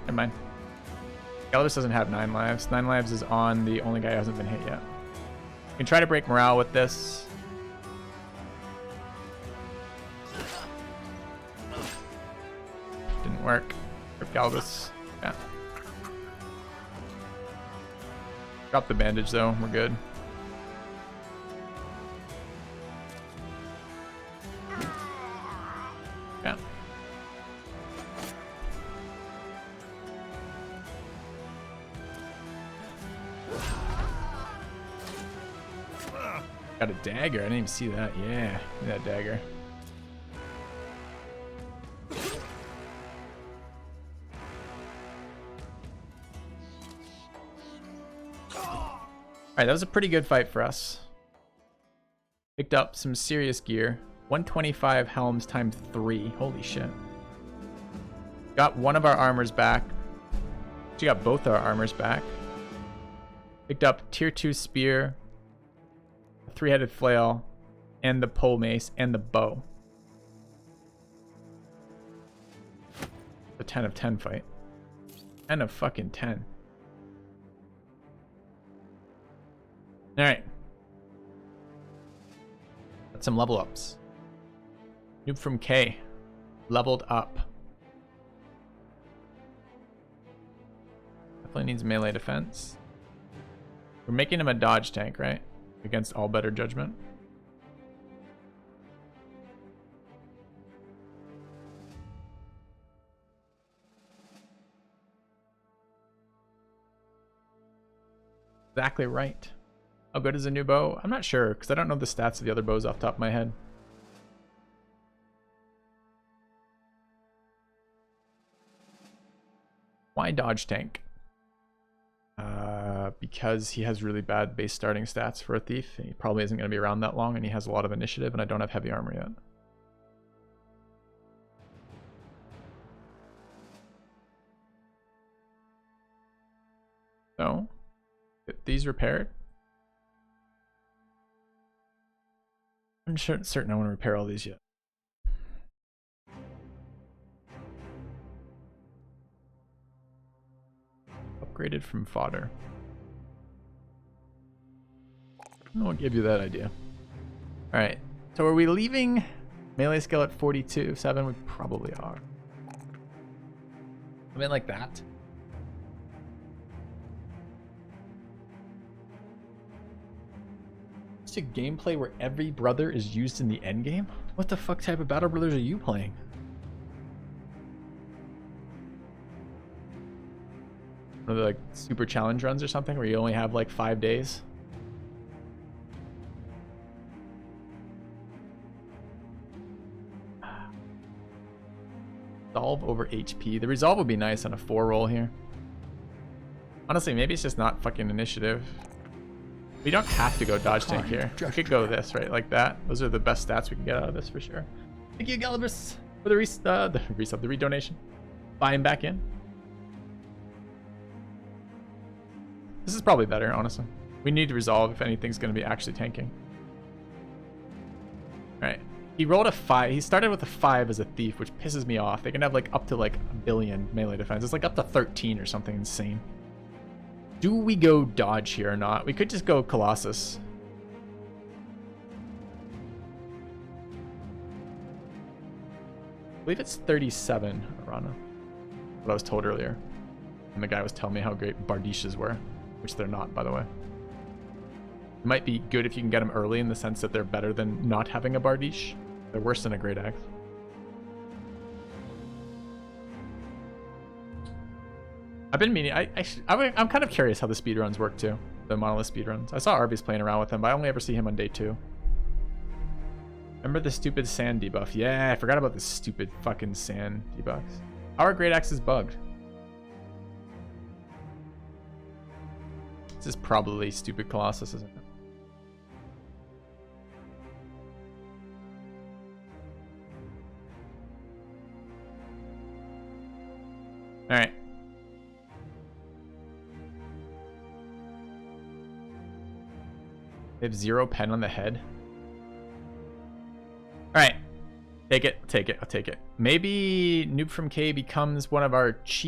Never mind. Galibus doesn't have 9 lives. 9 lives is on the only guy who hasn't been hit yet. We can try to break morale with this. Didn't work. Rip Galibus. Yeah. Drop the bandage though. We're good. Yeah. Got a dagger. I didn't even see that. Yeah, that dagger. Alright, that was a pretty good fight for us. Picked up some serious gear. 125 helms times 3. Holy shit. Got one of our armors back. Actually got both our armors back. Picked up tier 2 spear, a 3-headed flail, and the pole mace, and the bow. A 10 of 10 fight. 10 of fucking 10. Alright. Got some level ups. Noob from K. Leveled up. Definitely needs melee defense. We're making him a dodge tank, right? Against all better judgment. Exactly right. How good is a new bow? I'm not sure, because I don't know the stats of the other bows off the top of my head. Why dodge tank? Because he has really bad base starting stats for a thief. He probably isn't going to be around that long, and he has a lot of initiative, and I don't have heavy armor yet. So, get these repaired. I'm certain I want to repair all these yet. Upgraded from fodder. I'll give you that idea. Alright, so are we leaving melee skill at 42.7? We probably are. I mean, like that. It's a gameplay where every brother is used in the endgame? What the fuck type of battle brothers are you playing? Are they like super challenge runs or something where you only have like 5 days? Resolve over HP. The resolve would be nice on a 4 roll here. Honestly, maybe it's just not fucking initiative. We don't have to go dodge tank here. We could go this, right? Like that. Those are the best stats we can get out of this for sure. Thank you, Galibus, for the redonation. Buy him back in. This is probably better, honestly. We need to resolve if anything's going to be actually tanking. Alright. He rolled a 5. He started with a 5 as a thief, which pisses me off. They can have like up to like 1 billion melee defense. It's like up to 13 or something insane. Do we go dodge here or not? We could just go Colossus. I believe it's 37, Arana. What I was told earlier. And the guy was telling me how great Bardishas were. Which they're not, by the way. It might be good if you can get them early in the sense that they're better than not having a Bardish. They're worse than a Great Axe. I've been meaning... I'm kind of curious how the speedruns work, too. The monolith speedruns. I saw Arby's playing around with them, but I only ever see him on day 2. Remember the stupid sand debuff? Yeah, I forgot about the stupid fucking sand debuffs. How are Great Axes bugged? This is probably stupid Colossus, isn't it? Alright. They have 0 pen on the head. Alright. Take it. I'll take it. Maybe Noob from K becomes one of our cheap